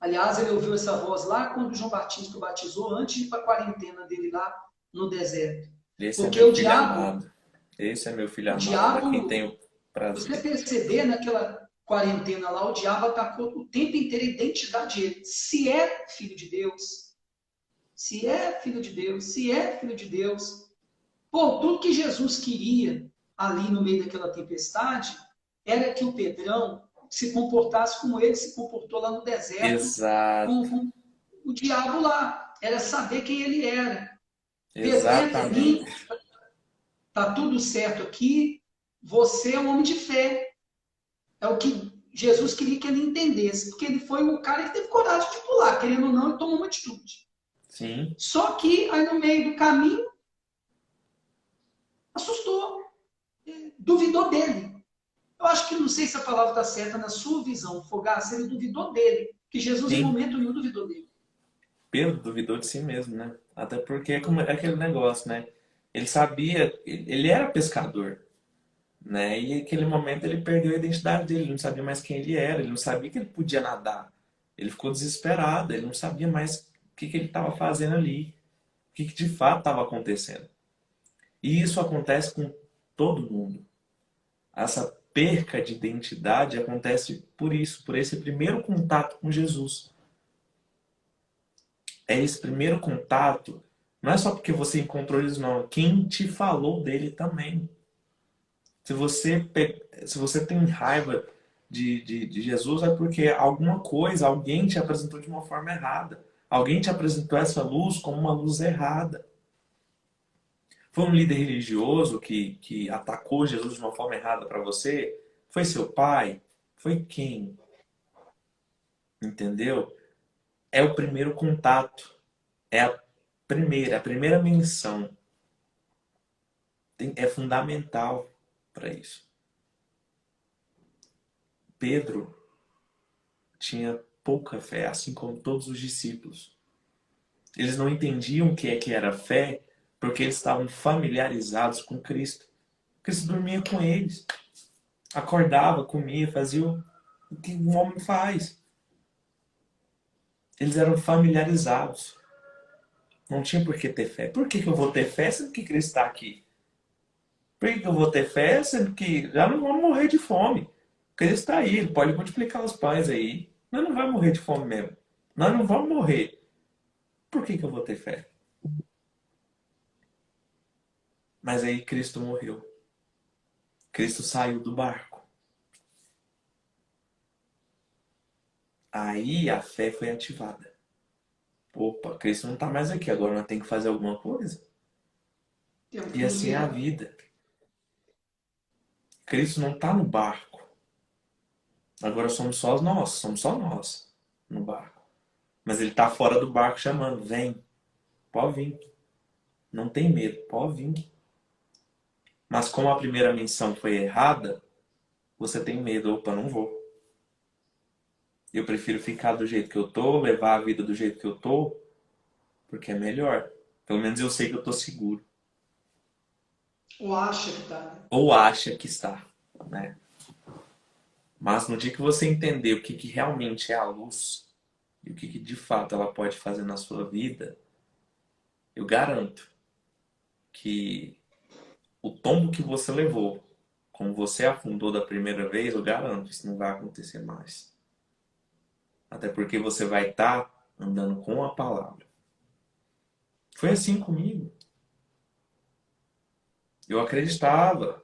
B: Aliás, ele ouviu essa voz lá quando João Batista o batizou, antes de ir para a quarentena dele lá no deserto.
A: Esse é
B: Porque
A: meu
B: o
A: filho
B: diabo,
A: amado. Esse é meu filho
B: o
A: amado, a quem
B: diabo,
A: tenho
B: se você
A: prazer.
B: perceber naquela quarentena lá, o diabo atacou o tempo inteiro a identidade dele. Se é filho de Deus, se é filho de Deus, se é filho de Deus. Pô, tudo que Jesus queria ali no meio daquela tempestade era que o Pedrão se comportasse como ele se comportou lá no deserto
A: Exato,
B: com o diabo lá. Era saber quem ele era. Pedro, entra em mim,
A: exatamente.
B: tá tudo certo aqui, você é um homem de fé. É o que Jesus queria que ele entendesse, porque ele foi o cara que teve coragem de pular, querendo ou não, ele tomou uma atitude.
A: Sim,
B: Só que aí no meio do caminho, assustou, duvidou dele. Eu acho que não sei se a palavra está certa na sua visão, Fogaça, ele duvidou dele, que Jesus em
A: sim.
B: momento nenhum duvidou dele.
A: Pedro duvidou de si mesmo, né? Até porque é aquele negócio, né? Ele sabia, ele era pescador, né? E naquele momento ele perdeu a identidade dele, ele não sabia mais quem ele era, ele não sabia que ele podia nadar. Ele ficou desesperado, ele não sabia mais o que ele estava fazendo ali, o que de fato estava acontecendo. E isso acontece com todo mundo. Essa perca de identidade acontece por isso, por esse primeiro contato com Jesus. É esse primeiro contato, não é só porque você encontrou eles, não. Quem te falou dele também. Se você tem raiva de Jesus, é porque alguma coisa, alguém te apresentou de uma forma errada. Alguém te apresentou essa luz como uma luz errada. Foi um líder religioso que atacou Jesus de uma forma errada para você? Foi seu pai? Foi quem? Entendeu? É o primeiro contato. É a primeira menção. É fundamental para isso. Pedro tinha pouca fé, assim como todos os discípulos. Eles não entendiam o que era fé porque eles estavam familiarizados com Cristo. Cristo dormia com eles, acordava, comia, fazia o que um homem faz. Eles eram familiarizados. Não tinha por que ter fé. Por que eu vou ter fé sendo que Cristo está aqui? Por que eu vou ter fé sendo que já não vamos morrer de fome? Cristo está aí, ele pode multiplicar os pães aí. Nós não vamos morrer de fome mesmo. Nós não vamos morrer. Por que eu vou ter fé? Mas aí Cristo morreu. Cristo saiu do barco. Aí a fé foi ativada. Opa, Cristo não está mais aqui, agora nós temos que fazer alguma coisa.
B: Temos
A: E
B: que nos
A: assim é a
B: virar.
A: vida. Cristo não está no barco. Agora somos só nós no barco. Mas ele está fora do barco chamando, vem, pode vir. Não tem medo, pode vir. Mas como a primeira menção foi errada, você tem medo, opa, não vou. Eu prefiro ficar do jeito que eu tô, levar a vida do jeito que eu tô, porque é melhor. Pelo menos eu sei que eu tô seguro.
B: Ou acha que tá, né?
A: Ou acha que está, né? Mas no dia que você entender o que, que realmente é a luz e o que, que de fato ela pode fazer na sua vida, eu garanto que o tombo que você levou, como você afundou da primeira vez, eu garanto, isso não vai acontecer mais. Até porque você vai estar andando com a palavra. Foi assim comigo. Eu acreditava,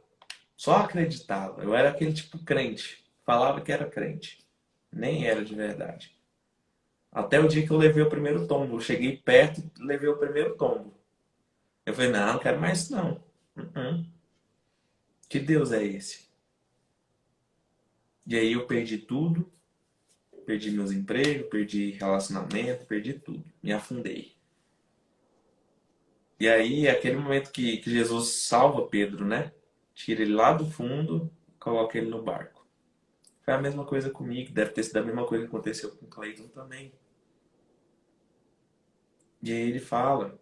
A: só acreditava. Eu era aquele tipo crente. Falava que era crente. Nem era de verdade. Até o dia que eu levei o primeiro tombo. Eu cheguei perto e levei o primeiro tombo. Eu falei, não quero mais isso não. Uh-uh. Que Deus é esse? E aí eu perdi tudo. Perdi meus empregos, perdi relacionamento, perdi tudo. Me afundei. E aí é aquele momento que Jesus salva Pedro, né? Tira ele lá do fundo e coloca ele no barco. Foi a mesma coisa comigo. Deve ter sido a mesma coisa que aconteceu com o Cleiton também. E aí ele fala,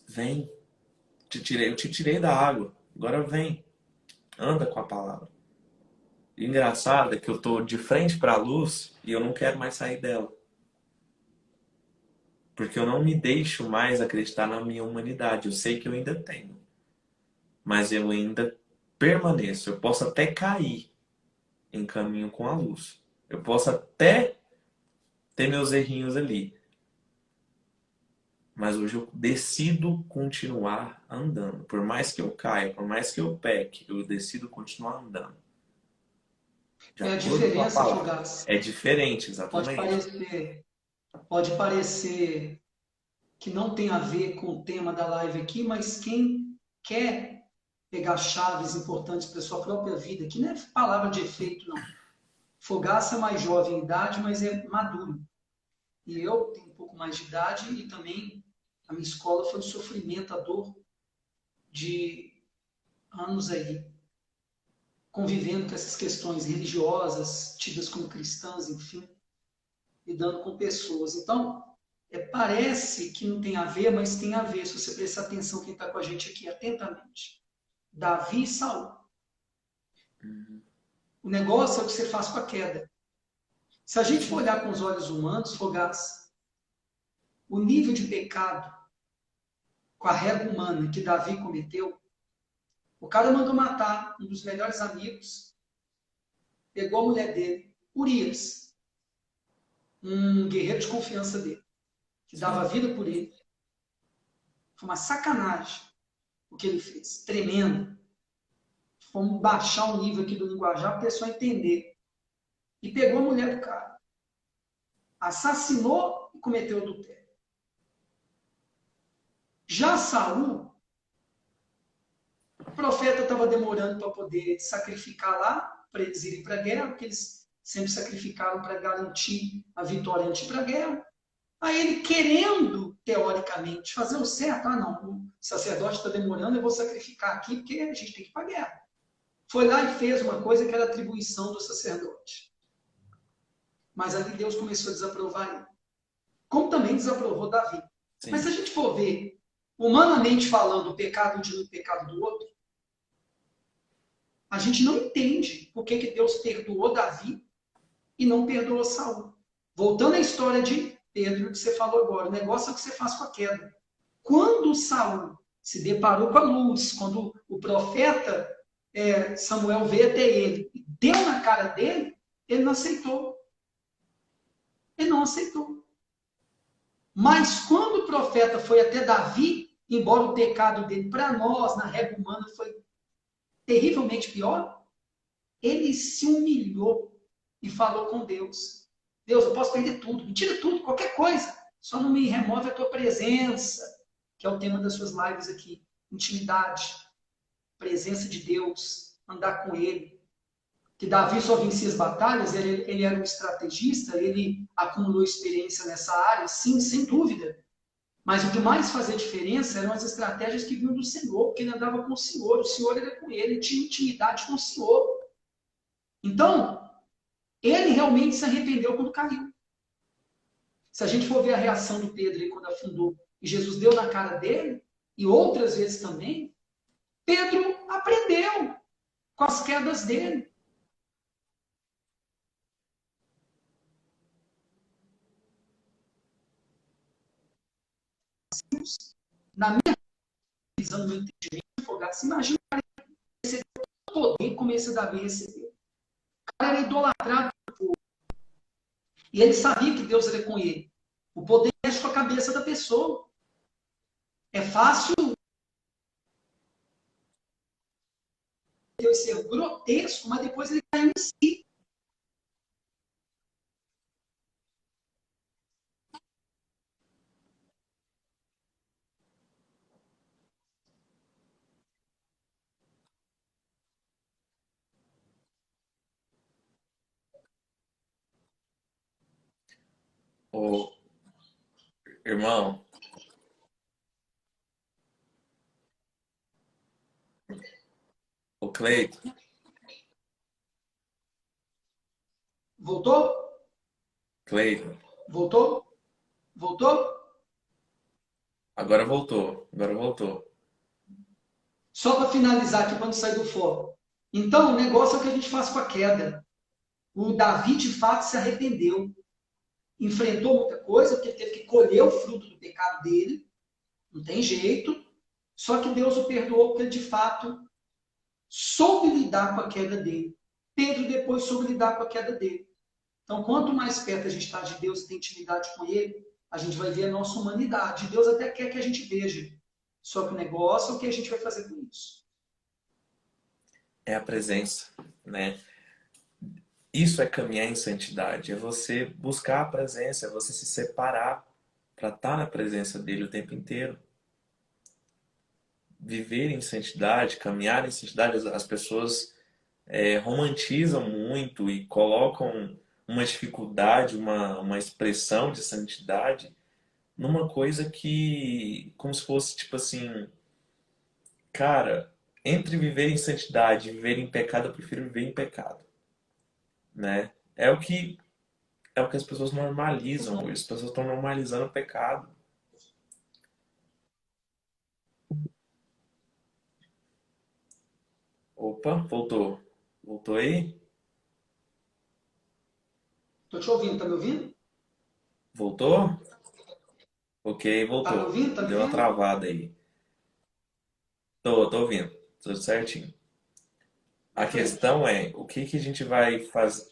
A: vem, eu te tirei da água. Agora vem, anda com a palavra. E o engraçado é que eu tô de frente para a luz e eu não quero mais sair dela. Porque eu não me deixo mais acreditar na minha humanidade. Eu sei que eu ainda tenho. Mas eu ainda permaneço. Eu posso até cair em caminho com a luz. Eu posso até ter meus errinhos ali. Mas hoje eu decido continuar andando. Por mais que eu caia, por mais que eu peque, eu decido continuar andando. De
B: É a
A: acordo com a
B: diferença,
A: palavra.
B: Fogaça.
A: É diferente,
B: Pode
A: exatamente.
B: parecer, pode parecer que não tem a ver com o tema da live aqui, mas quem quer pegar chaves importantes para a sua própria vida, que não é palavra de efeito, não. Fogaça é mais jovem em idade, mas é maduro. E eu tenho um pouco mais de idade e também a minha escola foi um sofrimento, a dor de anos aí, convivendo com essas questões religiosas, tidas como cristãs, enfim, lidando com pessoas. Então, parece que não tem a ver, mas tem a ver, se você prestar atenção quem está com a gente aqui atentamente. Davi e Saul. O negócio é o que você faz com a queda. Se a gente for olhar com os olhos humanos, Fogás, o nível de pecado com a régua humana que Davi cometeu, o cara mandou matar um dos melhores amigos, pegou a mulher dele, Urias, um guerreiro de confiança dele, que dava
A: Sim.
B: vida por ele. Foi uma sacanagem o que ele fez, tremendo. Vamos baixar o nível aqui do linguajar para a pessoa entender. E pegou a mulher do cara, assassinou e cometeu adultério. Já Saul, o profeta estava demorando para poder sacrificar lá, para eles irem para a guerra, porque eles sempre sacrificaram para garantir a vitória antes para a guerra. Aí ele querendo, teoricamente, fazer o certo, não, o sacerdote está demorando, eu vou sacrificar aqui porque a gente tem que ir para a guerra. Foi lá e fez uma coisa que era atribuição do sacerdote. Mas ali Deus começou a desaprovar ele. Como também desaprovou Davi. Mas se a
A: Sim.
B: gente for ver, humanamente falando, o pecado de um e o pecado do outro, a gente não entende por que Deus perdoou Davi e não perdoou Saul. Voltando à história de Pedro que você falou agora, o negócio é o que você faz com a queda. Quando Saul se deparou com a luz, quando o profeta Samuel veio até ele e deu na cara dele, ele não aceitou. Ele não aceitou. Mas quando o profeta foi até Davi, embora o pecado dele para nós, na régua humana, foi terrivelmente pior, ele se humilhou e falou com Deus. Deus, eu posso perder tudo, me tira tudo, qualquer coisa, só não me remove a tua presença, que é o tema das suas lives aqui. Intimidade, presença de Deus, andar com Ele. Que Davi só vencia as batalhas, ele era um estrategista, ele acumulou experiência nessa área, sim, sem dúvida. Mas o que mais fazia diferença eram as estratégias que vinham do Senhor, porque ele andava com o Senhor era com ele tinha intimidade com o Senhor. Então, Ele realmente se arrependeu quando caiu. Se a gente for ver a reação de Pedro aí quando afundou, e Jesus deu na cara dele, e outras vezes também, Pedro aprendeu com as quedas dele. Na minha visão, no meu entendimento, afogados, imagina o cara receber todo o poder como esse Davi recebeu. O cara era idolatrado por povo. E ele sabia que Deus era com ele. O poder mexe com a cabeça da pessoa. É fácil Deus ser grotesco, mas depois ele caiu em si.
A: Ô, irmão, o Cleiton,
B: Voltou?
A: Cleiton,
B: Voltou? Voltou?
A: agora voltou, agora voltou.
B: Só para finalizar aqui, para não sair do foco. Então, o negócio é o que a gente faz com a queda. O Davi, de fato, se arrependeu. Enfrentou muita coisa, porque ele teve que colher o fruto do pecado dele. Não tem jeito. Só que Deus o perdoou, porque ele, de fato, soube lidar com a queda dele. Pedro depois soube lidar com a queda dele. Então, quanto mais perto a gente está de Deus e tem intimidade com Ele, a gente vai ver a nossa humanidade. Deus até quer que a gente veja. Só que o negócio é o que a gente vai fazer com isso.
A: É a presença, né? Isso é caminhar em santidade, é você buscar a presença, é você se separar para estar na presença dele o tempo inteiro. Viver em santidade, caminhar em santidade, as pessoas romantizam muito e colocam uma dificuldade, uma expressão de santidade numa coisa que, como se fosse tipo assim, cara, entre viver em santidade e viver em pecado, eu prefiro viver em pecado, né? É o que as pessoas normalizam hoje. As pessoas estão normalizando o pecado. Opa, voltou. Voltou aí?
B: Estou te ouvindo, tá me ouvindo?
A: Voltou? Ok,
B: Tá me
A: voltou.
B: ouvindo? Tá me
A: Deu uma
B: vendo?
A: travada aí. Tô ouvindo. Tudo certinho.
B: Vai
A: A
B: em frente.
A: questão é, o que que a gente vai fazer?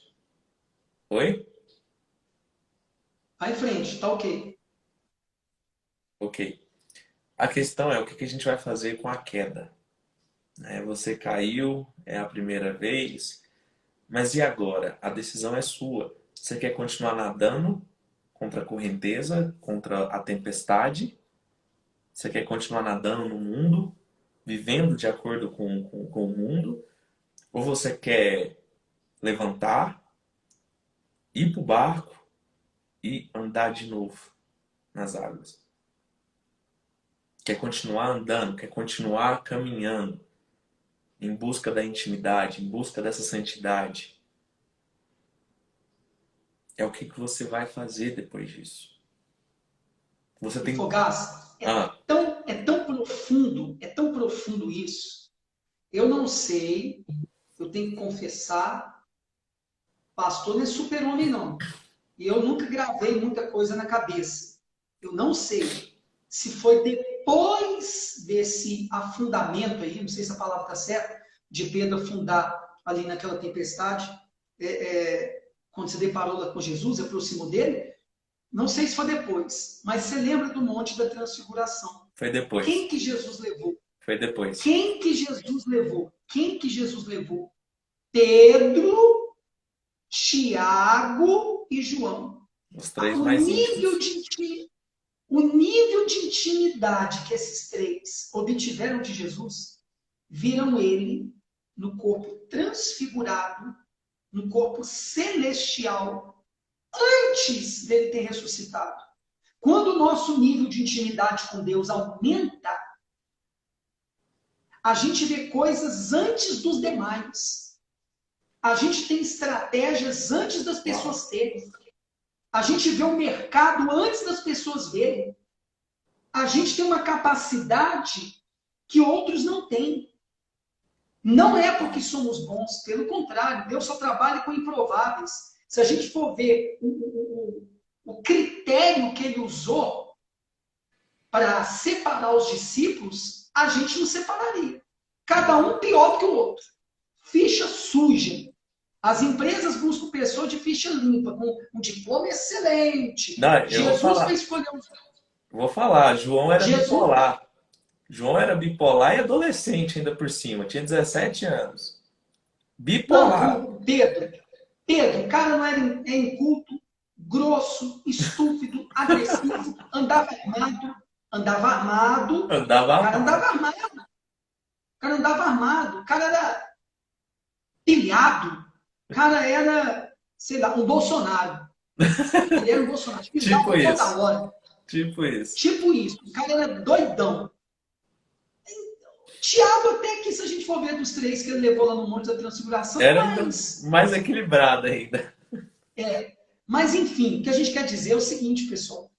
A: Oi?
B: Vai em frente, tá ok.
A: Ok. A questão é, o que que a gente vai fazer com a queda? Você caiu, é a primeira vez, mas e agora? A decisão é sua. Você quer continuar nadando contra a correnteza, contra a tempestade? Você quer continuar nadando no mundo, vivendo de acordo com o mundo? Ou você quer levantar, ir para o barco e andar de novo nas águas? Quer continuar andando, quer continuar caminhando em busca da intimidade, em busca dessa santidade? É o que que você vai fazer depois disso. Você
B: E
A: tem.
B: Fogás,
A: Ah,
B: é tão profundo isso. Eu não sei, eu tenho que confessar, pastor não é super-homem, não. E eu nunca gravei muita coisa na cabeça. Eu não sei se foi depois desse afundamento aí, não sei se a palavra está certa, de Pedro afundar ali naquela tempestade, quando se deparou lá com Jesus, aproximou dele. Não sei se foi depois, mas você lembra do Monte da Transfiguração.
A: foi depois.
B: Quem que Jesus levou?
A: Foi depois.
B: Quem que Jesus levou? Quem que Jesus levou? Pedro, Tiago e João.
A: Os três
B: O
A: mais
B: nível
A: íntimos.
B: de, o nível de intimidade que esses três obtiveram de Jesus, viram ele no corpo transfigurado, no corpo celestial, antes dele ter ressuscitado. Quando o nosso nível de intimidade com Deus aumenta, a gente vê coisas antes dos demais. A gente tem estratégias antes das
A: Uau.
B: pessoas terem. A gente vê o mercado antes das pessoas verem. A gente tem uma capacidade que outros não têm. Não é porque somos bons, pelo contrário, Deus só trabalha com improváveis. Se a gente for ver o critério que ele usou para separar os discípulos, a gente não separaria. Cada um pior do que o outro. Ficha suja. As empresas buscam pessoas de ficha limpa, com um diploma excelente.
A: Não, eu vou
B: Jesus vai
A: falar.
B: escolher os.
A: Vou falar. João era
B: Jesus.
A: bipolar. João era bipolar e adolescente ainda por cima. Tinha 17 anos. Bipolar.
B: Não, o Pedro. Pedro, o cara não era inculto, grosso, estúpido, agressivo, andava armado. Andava armado.
A: Andava
B: O cara andava
A: armado.
B: armado. O cara andava armado. O cara era pilhado. O cara era, sei lá, um Bolsonaro. Ele era um Bolsonaro.
A: Tipo
B: Pisava toda
A: isso.
B: hora.
A: Tipo isso.
B: Tipo isso. O cara era doidão. Tiago, até que se a gente for ver dos três que ele levou lá no Monte da Transfiguração, é
A: Era ainda
B: mais.
A: mais equilibrado ainda.
B: É, mas, enfim, o que a gente quer dizer é o seguinte, pessoal: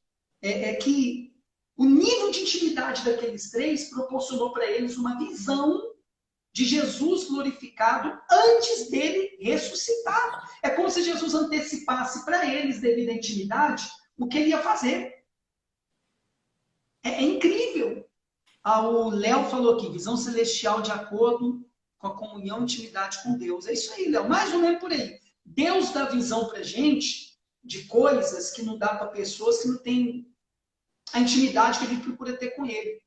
B: é que o nível de intimidade daqueles três proporcionou para eles uma visão de Jesus glorificado antes dele ressuscitar. É como se Jesus antecipasse para eles, devido à intimidade, o que ele ia fazer. É incrível. O Léo falou aqui, visão celestial de acordo com a comunhão e intimidade com Deus. É isso aí, Léo, mais ou menos por aí. Deus dá visão pra gente de coisas que não dá para pessoas que não têm a intimidade que a gente procura ter com ele.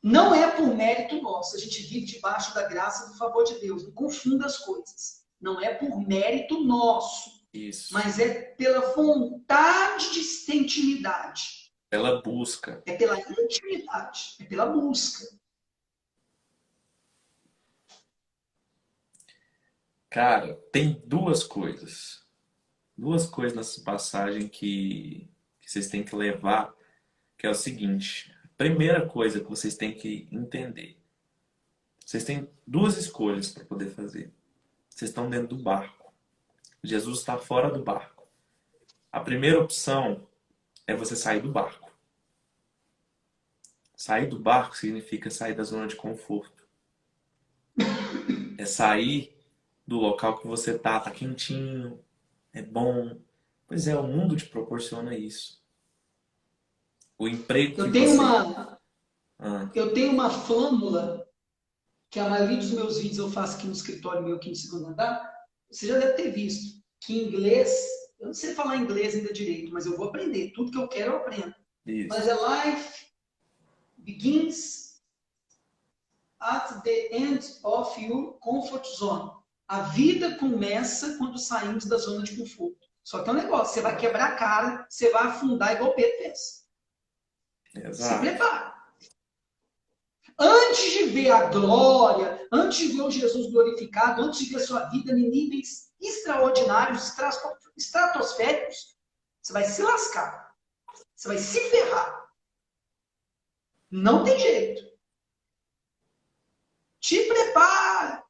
B: Não é por mérito nosso, a gente vive debaixo da graça e do favor de Deus. Não confunda as coisas. Não é por mérito nosso,
A: Isso.
B: mas é pela vontade de ter intimidade.
A: Pela busca.
B: É pela intimidade, é pela busca.
A: Cara, tem duas coisas. Duas coisas nessa passagem que vocês têm que levar, que é o seguinte. A primeira coisa que vocês têm que entender. Vocês têm duas escolhas para poder fazer. Vocês estão dentro do barco. Jesus está fora do barco. A primeira opção é você sair do barco. Sair do barco significa sair da zona de conforto. É sair do local que você tá quentinho, é bom. Pois é, o mundo te proporciona isso. O emprego que
B: Eu tenho
A: você.
B: uma,
A: Ah,
B: eu tenho uma flâmula que a maioria dos meus vídeos eu faço aqui no escritório meu, aqui no segundo andar. Você já deve ter visto que em inglês, eu não sei falar inglês ainda direito, mas eu vou aprender. Tudo que eu quero eu aprendo. Mas
A: isso.
B: é life begins at the end of your comfort zone. A vida começa quando saímos da zona de conforto. Só que é um negócio, você vai quebrar a cara, você vai afundar igual o Pedro fez. Se
A: Exato.
B: prepara. Antes de ver a glória, antes de ver o Jesus glorificado, antes de ver a sua vida em níveis extraordinários, estratosféricos, você vai se lascar. Você vai se ferrar. Não tem jeito. Te prepara.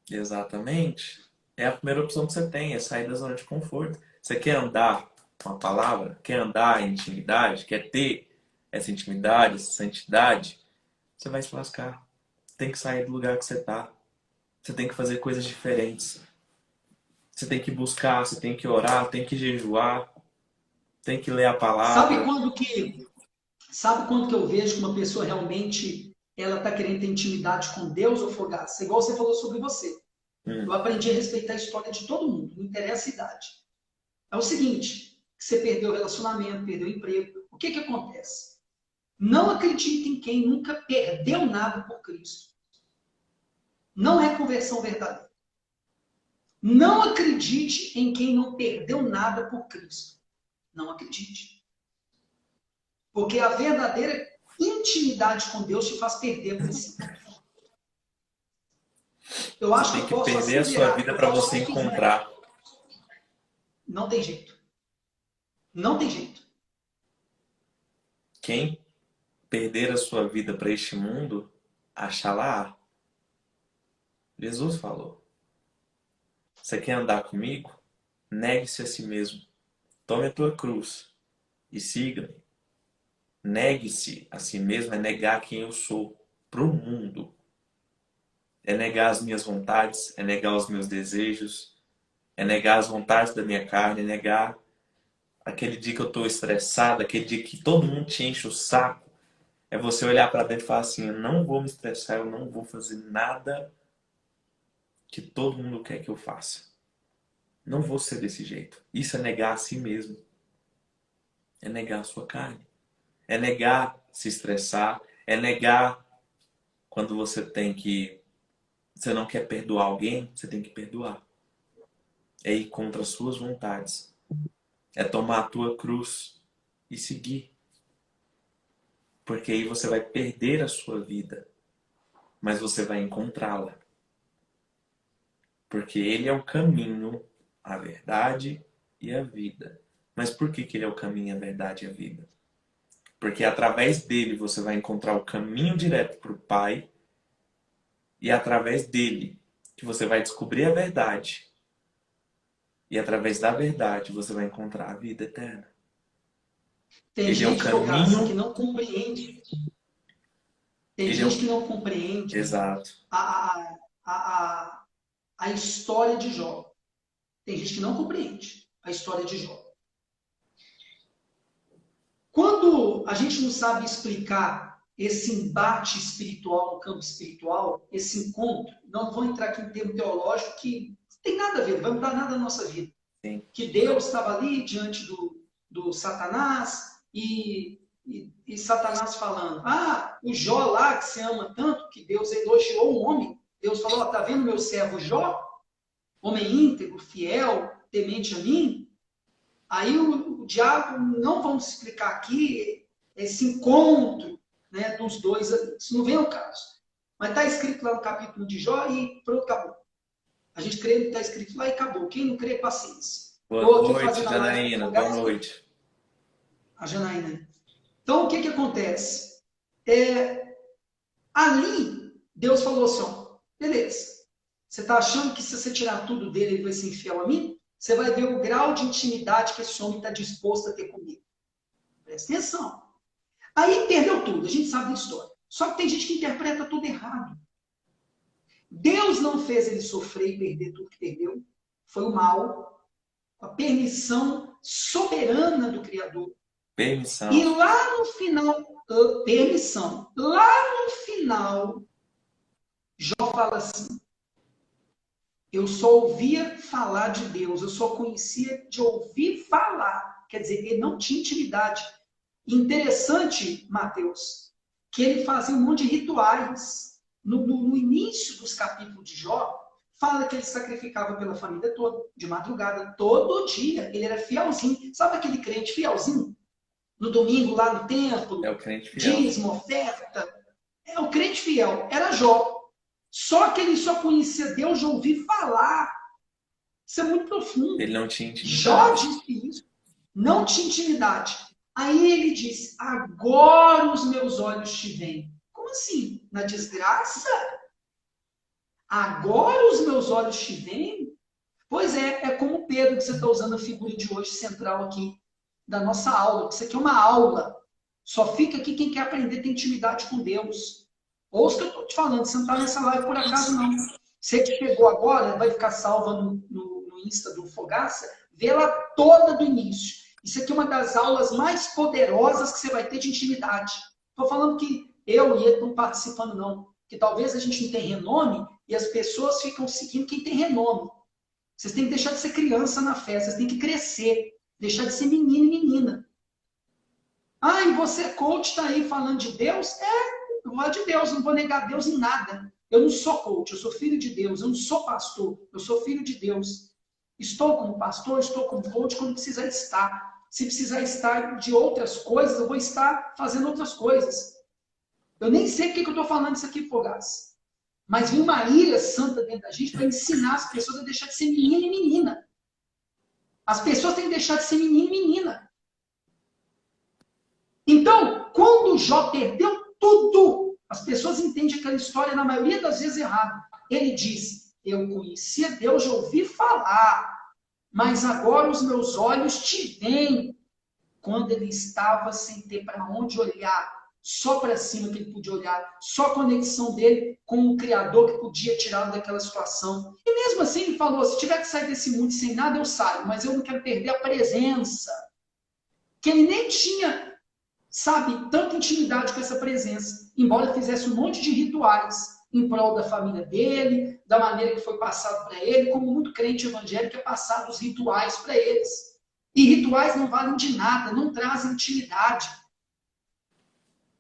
A: Exatamente. É a primeira opção que você tem, é sair da zona de conforto. Você quer andar com a palavra? Quer andar em intimidade? Quer ter essa intimidade, essa santidade? Você vai se lascar. Tem que sair do lugar que você está. Você tem que fazer coisas diferentes. Você tem que buscar, você tem que orar, tem que jejuar, tem que ler a
B: Sabe
A: palavra.
B: quando que, sabe quando que eu vejo que uma pessoa realmente ela está querendo ter intimidade com Deus ou Fogaça? Igual você falou sobre você. Eu
A: Hum,
B: aprendi a respeitar a história de todo mundo, não interessa a idade. É o seguinte, você perdeu o relacionamento, perdeu o emprego. O que acontece? Não acredite em quem nunca perdeu nada por Cristo. Não é conversão verdadeira. Não acredite em quem não perdeu nada por Cristo. Não acredite. Porque a verdadeira intimidade com Deus te faz perder a princípio. Eu
A: Você
B: acho que
A: tem
B: eu
A: que
B: posso
A: perder a sua
B: asseverar,
A: vida
B: eu
A: para
B: posso
A: você
B: afirmar.
A: encontrar.
B: Não tem jeito. Não tem jeito.
A: Quem perder a sua vida para este mundo, achará. Jesus falou. Você quer andar comigo? Negue-se a si mesmo. Tome a tua cruz e siga-me. Negue-se a si mesmo é negar quem eu sou para o mundo. É negar as minhas vontades, é negar os meus desejos, é negar as vontades da minha carne, é negar aquele dia que eu estou estressado, aquele dia que todo mundo te enche o saco. É você olhar para dentro e falar assim, eu não vou me estressar, eu não vou fazer nada que todo mundo quer que eu faça. Não vou ser desse jeito. Isso é negar a si mesmo. É negar a sua carne. É negar se estressar. É negar quando você não quer perdoar alguém, você tem que perdoar. É ir contra as suas vontades. É tomar a tua cruz e seguir. Porque aí você vai perder a sua vida, mas você vai encontrá-la. Porque ele é o caminho, a verdade e a vida. Mas por que ele é o caminho, a verdade e a vida? Porque através dele você vai encontrar o caminho direto para o Pai e é através dele que você vai descobrir a verdade. E através da verdade você vai encontrar a vida eterna.
B: Tem
A: Ele é o
B: gente, Fogaça, que
A: caminho,
B: não compreende. Tem
A: ele é
B: gente
A: o...
B: que não compreende
A: Exato.
B: a, a, a, a história de Jó. Tem gente que não compreende a história de Jó. Quando a gente não sabe explicar esse embate espiritual no campo espiritual, esse encontro, não vou entrar aqui em termo teológico que não tem nada a ver, não vai mudar nada na nossa vida.
A: Sim.
B: Que Deus estava ali diante do Satanás e Satanás falando, o Jó lá que você ama tanto, que Deus elogiou o homem, Deus falou, tá vendo meu servo Jó? Homem íntegro, fiel, temente a mim? Aí o diabo, não vamos explicar aqui esse encontro, né, dos dois, isso não vem ao caso. Mas está escrito lá no capítulo de Jó e pronto, acabou. A gente crê que está escrito lá e acabou. Quem não crê, paciência.
A: Boa
B: Estou aqui
A: noite,
B: fazendo a live com
A: Janaína. Boa
B: Fogaça,
A: noite.
B: a Janaína. Então, o que acontece? Ali, Deus falou assim, ó, beleza, você está achando que se você tirar tudo dele, ele vai ser infiel a mim? Você vai ver o grau de intimidade que esse homem está disposto a ter comigo. Presta atenção. Aí perdeu tudo, a gente sabe da história. Só que tem gente que interpreta tudo errado. Deus não fez ele sofrer e perder tudo que perdeu. Foi o mal, com a permissão soberana do Criador.
A: Permissão.
B: E lá no final, permissão, lá no final, Jó fala assim, eu só ouvia falar de Deus, eu só conhecia de ouvir falar. Quer dizer, ele não tinha intimidade. Interessante, Mateus, que ele fazia um monte de rituais. No início dos capítulos de Jó, fala que ele sacrificava pela família toda, de madrugada, todo dia. Ele era fielzinho. Sabe aquele crente fielzinho? No domingo, lá no templo,
A: É o crente fiel.
B: dízimo, oferta. É o crente fiel. Era Jó. Só que ele só conhecia Deus de ouvir falar. Isso é muito profundo.
A: Ele não tinha intimidade.
B: Jó disse isso. Não tinha intimidade. Aí ele disse, agora os meus olhos te veem. Como assim? Na desgraça? Agora os meus olhos te veem? Pois é como Pedro, que você está usando a figura de hoje central aqui, da nossa aula. Isso aqui é uma aula. Só fica aqui quem quer aprender, tem intimidade com Deus. Ouça o que eu estou te falando, você não está nessa live por acaso, não. Você que chegou agora, vai ficar salva no Insta do Fogaça, vê ela toda do início. Isso aqui é uma das aulas mais poderosas que você vai ter de intimidade. Estou falando que eu e ele não participando, não. Que talvez a gente não tenha renome e as pessoas ficam seguindo quem tem renome. Vocês têm que deixar de ser criança na fé, vocês têm que crescer, deixar de ser menino e menina. E você, coach, está aí falando de Deus? Eu vou de Deus, não vou negar Deus em nada. Eu não sou coach, eu sou filho de Deus, eu não sou pastor, eu sou filho de Deus. Estou como pastor, estou como coach quando precisar estar. Se precisar estar de outras coisas, eu vou estar fazendo outras coisas. Eu nem sei porque que eu estou falando isso aqui, Fogaça. Mas vem uma ilha santa dentro da gente para ensinar as pessoas a deixar de ser menino e menina. As pessoas têm que deixar de ser menino e menina. Então, quando Jó perdeu tudo, as pessoas entendem aquela história, na maioria das vezes, errado. Ele diz, eu conhecia Deus, já ouvi falar, mas agora os meus olhos te veem. Quando ele estava sem ter para onde olhar, só para cima que ele podia olhar, só a conexão dele com o Criador que podia tirá-lo daquela situação. E mesmo assim ele falou, se tiver que sair desse mundo sem nada, eu saio, mas eu não quero perder a presença. Que ele nem tinha, sabe, tanta intimidade com essa presença, embora fizesse um monte de rituais em prol da família dele, da maneira que foi passado para ele, como muito crente evangélico é passado os rituais para eles. E rituais não valem de nada, não trazem intimidade.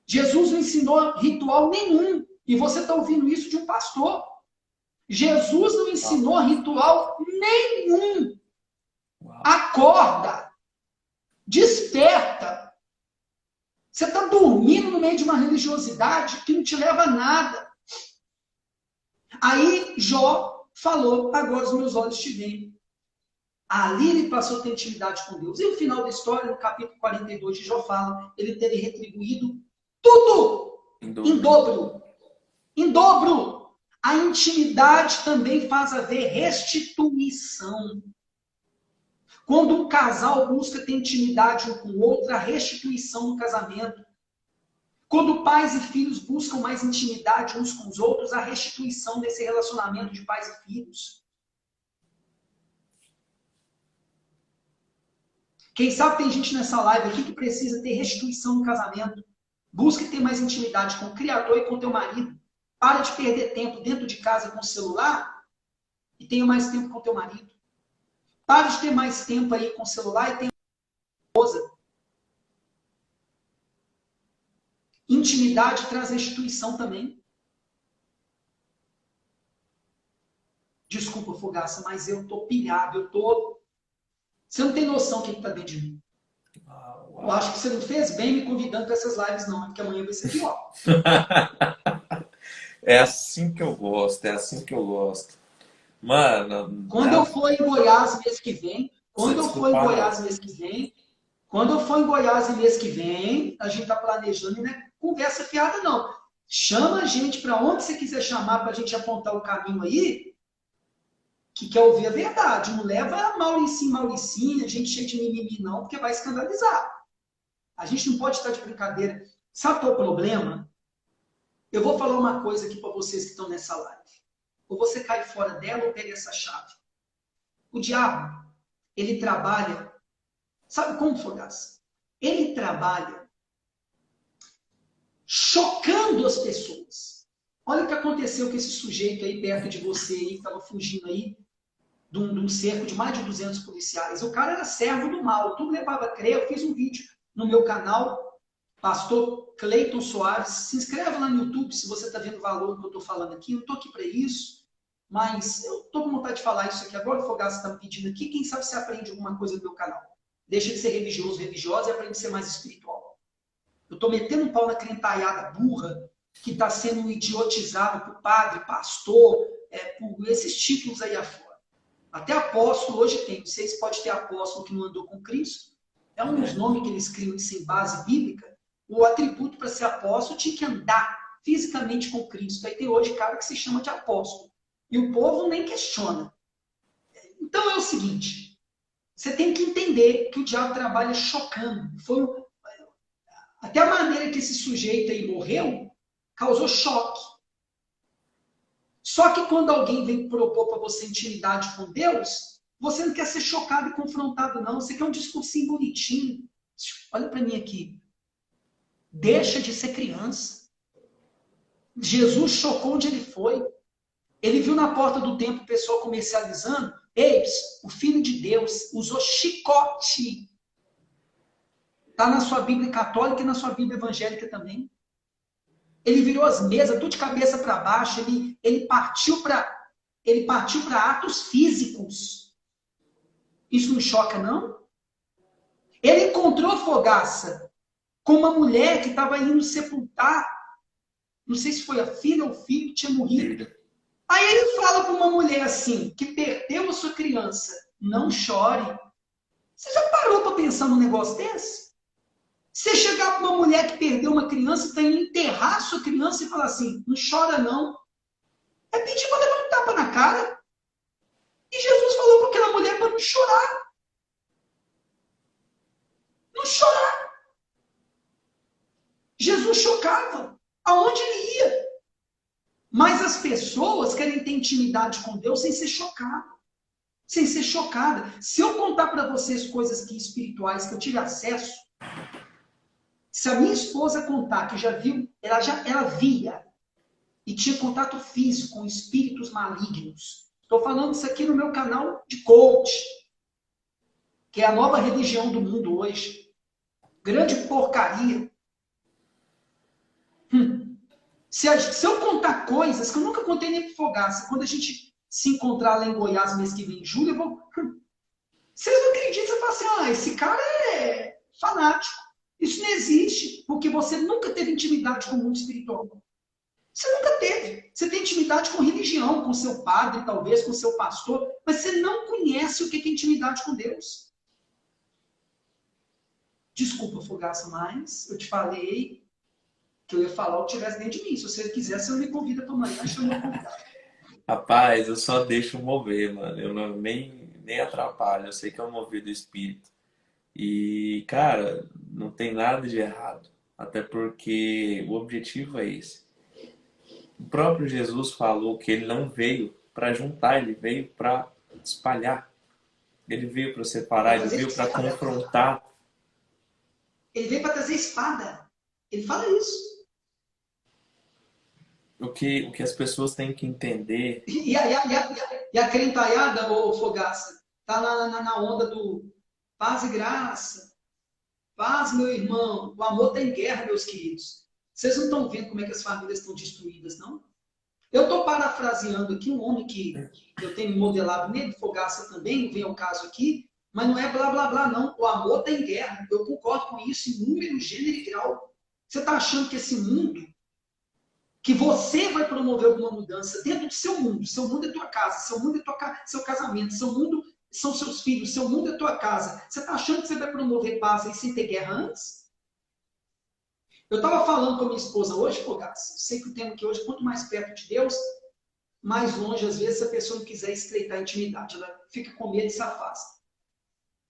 B: Jesus não ensinou ritual nenhum. E você está ouvindo isso de um pastor. Jesus não ensinou ritual nenhum. Acorda. Desperta. Você está dormindo no meio de uma religiosidade que não te leva a nada. Aí Jó falou, agora os meus olhos te veem. Ali ele passou a ter intimidade com Deus. E o final da história, no capítulo 42 de Jó fala, ele teria retribuído tudo em dobro. Em dobro. A intimidade também faz haver restituição. Quando um casal busca ter intimidade um com o outro, a restituição no casamento. Quando pais e filhos buscam mais intimidade uns com os outros, a restituição desse relacionamento de pais e filhos. Quem sabe tem gente nessa live aqui que precisa ter restituição no casamento. Busque ter mais intimidade com o Criador e com o teu marido. Para de perder tempo dentro de casa com o celular e tenha mais tempo com o teu marido. Para de ter mais tempo aí com o celular e tenha esposa. Intimidade traz restituição também. Desculpa, Fogaça, mas eu tô pilhado, eu tô... Você não tem noção do que está dentro de mim. Eu acho que você não fez bem me convidando para essas lives, não, porque amanhã vai ser pior.
A: É assim que eu gosto, é assim que eu gosto. Mano...
B: Quando eu for em Goiás mês que vem, a gente tá planejando, né? Conversa fiada, não. Chama a gente para onde você quiser chamar para a gente apontar o caminho aí, que quer ouvir a verdade. Não leva Mauricinha, gente cheia de mimimi, não, porque vai escandalizar. A gente não pode estar de brincadeira. Sabe qual é o problema? Eu vou falar uma coisa aqui para vocês que estão nessa live. Ou você cai fora dela ou pega essa chave. O diabo, ele trabalha... Sabe como, Fogaça? Ele trabalha chocando as pessoas. Olha o que aconteceu com esse sujeito aí perto de você, aí, que estava fugindo aí de um cerco de mais de 200 policiais. O cara era servo do mal, tudo levava a crer. Eu fiz um vídeo no meu canal, Pastor Cleiton Soares. Se inscreve lá no YouTube se você está vendo valor no que eu estou falando aqui. Eu não estou aqui para isso, mas eu estou com vontade de falar isso aqui agora. O Fogaça está me pedindo aqui. Quem sabe você aprende alguma coisa no meu canal. Deixa de ser religioso, religiosa e aprende a ser mais espiritual. Eu estou metendo um pau na crentaiada burra que está sendo idiotizado por padre, pastor, por esses títulos aí afora. Até apóstolo hoje tem. Vocês podem ter apóstolo que não andou com Cristo. É um dos nomes que eles criam sem base bíblica. O atributo para ser apóstolo tinha que andar fisicamente com Cristo. Aí tem hoje cara que se chama de apóstolo. E o povo nem questiona. Então é o seguinte. Você tem que entender que o diabo trabalha chocando. Até a maneira que esse sujeito aí morreu causou choque. Só que quando alguém vem propor para você intimidade com Deus, você não quer ser chocado e confrontado, não. Você quer um discursinho bonitinho. Olha para mim aqui. Deixa de ser criança. Jesus chocou onde ele foi. Ele viu na porta do templo o pessoal comercializando. Eis, o Filho de Deus usou chicote. Está na sua Bíblia católica e na sua Bíblia evangélica também. Ele virou as mesas, tudo de cabeça para baixo. Ele partiu para atos físicos. Isso não choca, não? Ele encontrou Fogaça com uma mulher que estava indo sepultar. Não sei se foi a filha ou o filho que tinha morrido. Aí ele fala para uma mulher assim, que perdeu a sua criança, não chore. Você já parou para pensar num negócio desse? Você chegar para uma mulher que perdeu uma criança, está indo enterrar a sua criança e falar assim, não chora não. É pedir para levar um tapa na cara. E Jesus falou com aquela mulher para não chorar. Não chorar. Jesus chocava aonde ele ia. Mas as pessoas querem ter intimidade com Deus sem ser chocado. Sem ser chocada. Se eu contar para vocês coisas que espirituais que eu tive acesso, se a minha esposa contar que já viu, ela via e tinha contato físico com espíritos malignos. Estou falando isso aqui no meu canal de coach, que é a nova religião do mundo hoje. Grande porcaria. Se eu contar coisas que eu nunca contei nem pro Fogaça, quando a gente se encontrar lá em Goiás mês que vem, em julho, eu vou... Vocês não acreditam, você fala assim, esse cara é fanático. Isso não existe, porque você nunca teve intimidade com o mundo espiritual. Você nunca teve. Você tem intimidade com religião, com seu padre, talvez, com seu pastor, mas você não conhece o que é intimidade com Deus. Desculpa, Fogaça, mas eu te falei que eu ia falar o que tivesse dentro de mim. Se você quiser, você me convida para amanhã, chama eu convidado.
A: Rapaz, eu só deixo mover, mano. Eu não, nem atrapalho. Eu sei que é o mover do espírito. E, cara, não tem nada de errado. Até porque o objetivo é esse. O próprio Jesus falou que ele não veio para juntar, ele veio para espalhar. Ele veio para separar, ele veio para confrontar.
B: Ele veio para trazer espada. Ele fala isso.
A: O que as pessoas têm que entender.
B: E a crentaiada, ô Fogaça, tá na onda do paz e graça. Paz, meu irmão. O amor tem guerra, meus queridos. Vocês não estão vendo como é que as famílias estão destruídas, não? Eu estou parafraseando aqui um homem que eu tenho modelado nele, Fogaça também, vem ao caso aqui, mas não é blá blá blá, não. O amor tem guerra. Eu concordo com isso em número, gênero e grau. Você está achando que esse mundo, que você vai promover alguma mudança dentro do seu mundo é tua casa, seu mundo é seu casamento, seu mundo são seus filhos, seu mundo é tua casa. Você está achando que você vai promover paz aí sem ter guerra antes? Eu estava falando com a minha esposa hoje, Fogaça, sei que o tema aqui hoje, quanto mais perto de Deus, mais longe, às vezes, se a pessoa não quiser estreitar a intimidade, ela fica com medo e se afasta.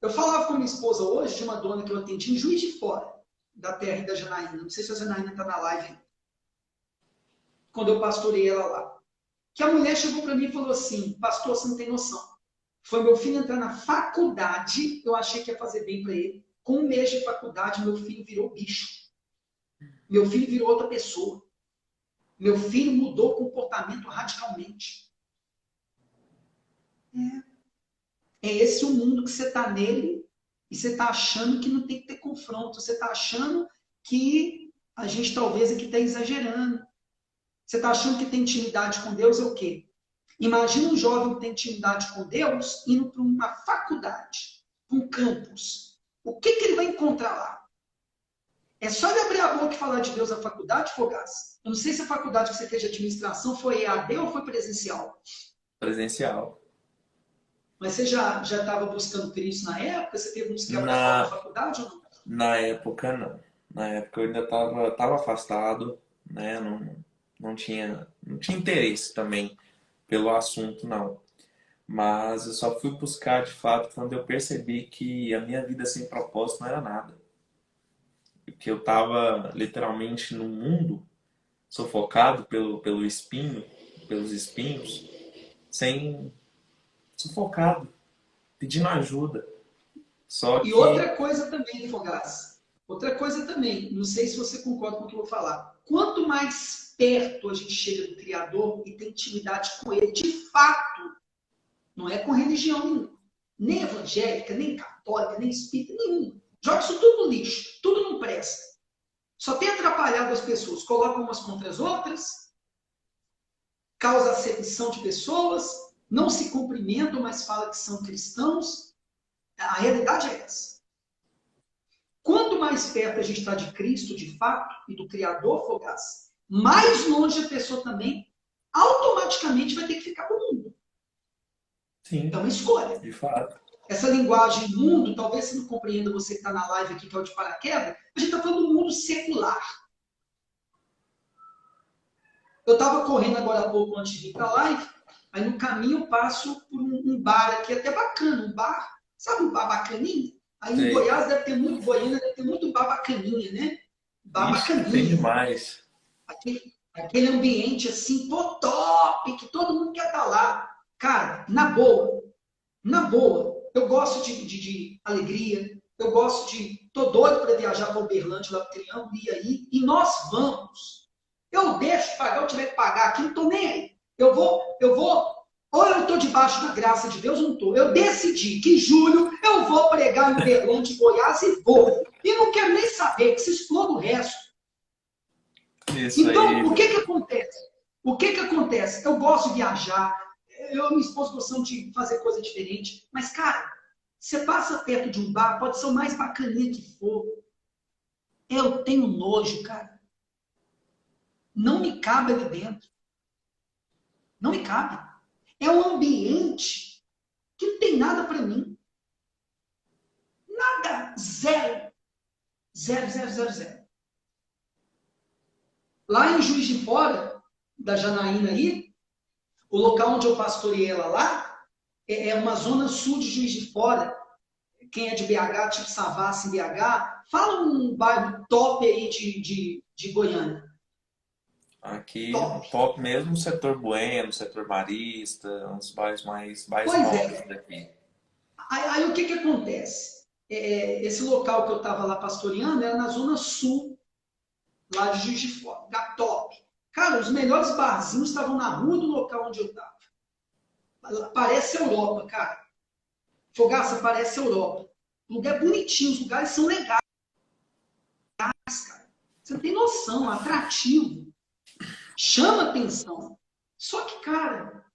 B: Eu falava com a minha esposa hoje de uma dona que eu atendi em Juiz de Fora, da terra da Janaína. Não sei se a Janaína está na live, quando eu pastorei ela lá. Que a mulher chegou para mim e falou assim, pastor, você não tem noção. Foi meu filho entrar na faculdade, eu achei que ia fazer bem para ele. Com um mês de faculdade, meu filho virou bicho. Meu filho virou outra pessoa. Meu filho mudou o comportamento radicalmente. É esse o mundo que você está nele e você está achando que não tem que ter confronto. Você está achando que a gente talvez aqui está exagerando. Você está achando que tem intimidade com Deus é o quê? Imagina um jovem que tem intimidade com Deus indo para uma faculdade, um campus. O que ele vai encontrar lá? É só ele abrir a boca e falar de Deus na faculdade, Fogaça? Eu não sei se a faculdade que você fez de administração foi EAD ou foi presencial.
A: Presencial.
B: Mas você já estava buscando Cristo na época? Você teve uns quebra-pau na faculdade ou não?
A: Na época, não. Na época eu ainda estava afastado, né? Não tinha interesse também pelo assunto, não. Mas eu só fui buscar, de fato, quando eu percebi que a minha vida sem propósito não era nada. Que eu estava literalmente no mundo, sufocado pelo espinho, pelos espinhos, sufocado, pedindo ajuda. Só
B: E
A: que...
B: outra coisa também, Fogaça. Outra coisa também, não sei se você concorda com o que eu vou falar. Quanto mais perto a gente chega do Criador e tem intimidade com Ele, de fato, não é com religião nenhuma, nem evangélica, nem católica, nem espírita, nenhuma. Joga isso tudo no lixo, tudo não presta. Só tem atrapalhado as pessoas, colocam umas contra as outras, causa acepção de pessoas, não se cumprimentam, mas falam que são cristãos. A realidade é essa. Quanto mais perto a gente está de Cristo, de fato, e do Criador, Fogaça, mais longe a pessoa também automaticamente vai ter que ficar do mundo.
A: Sim,
B: então, escolha.
A: De fato.
B: Essa linguagem mundo, talvez você não compreenda, você que está na live aqui, que é o de paraquedas, a gente está falando do mundo secular. Eu estava correndo agora há pouco antes de vir para a live, aí no caminho eu passo por um bar aqui, até bacana, um bar, sabe um bar bacaninha? Aí em
A: Sei.
B: Goiás deve ter muito, Goiânia deve ter muito bar bacaninha, né? Bar
A: Ixi, tem
B: bacaninha.
A: demais.
B: Aquele ambiente assim, pô, top, que todo mundo quer estar lá. Cara, na boa, eu gosto de alegria, eu gosto de. Tô doido para viajar para Uberlândia, lá para o Triângulo, e aí, e nós vamos. Eu deixo de pagar, eu tiver que pagar aqui, não tô nem aí. Ou eu tô debaixo da graça de Deus, ou não tô. Eu decidi que em julho eu vou pregar em Uberlândia, em Goiás, e vou. E não quero nem saber, que se exploda o resto.
A: Isso
B: Então,
A: aí.
B: o que que acontece? O que que acontece? Eu gosto de viajar, eu e minha esposa gostamos de fazer coisa diferente, mas, cara, você passa perto de um bar, pode ser o mais bacaninha que for. Eu tenho nojo, cara. Não me cabe ali dentro. Não me cabe. É um ambiente que não tem nada para mim. Nada. Zero. Zero, zero, zero, zero. Lá em Juiz de Fora, da Janaína aí, o local onde eu pastoreei ela lá, é uma zona sul de Juiz de Fora. Quem é de BH, tipo Savassi em BH, fala um bairro top aí de Goiânia.
A: Aqui, um
B: Top.
A: top mesmo, setor Bueno, setor Marista, uns bairros mais
B: Pois
A: nobres
B: é.
A: daqui.
B: Aí o que que acontece? Esse local que eu estava lá pastoreando era na zona sul, lá de Juiz de Fora, da top. Cara, os melhores barzinhos estavam na rua do local onde eu estava. Parece Europa, cara. Fogaça parece Europa. Lugar bonitinho, os lugares são legais, cara. Você não tem noção, atrativo. Chama atenção. Só que, cara,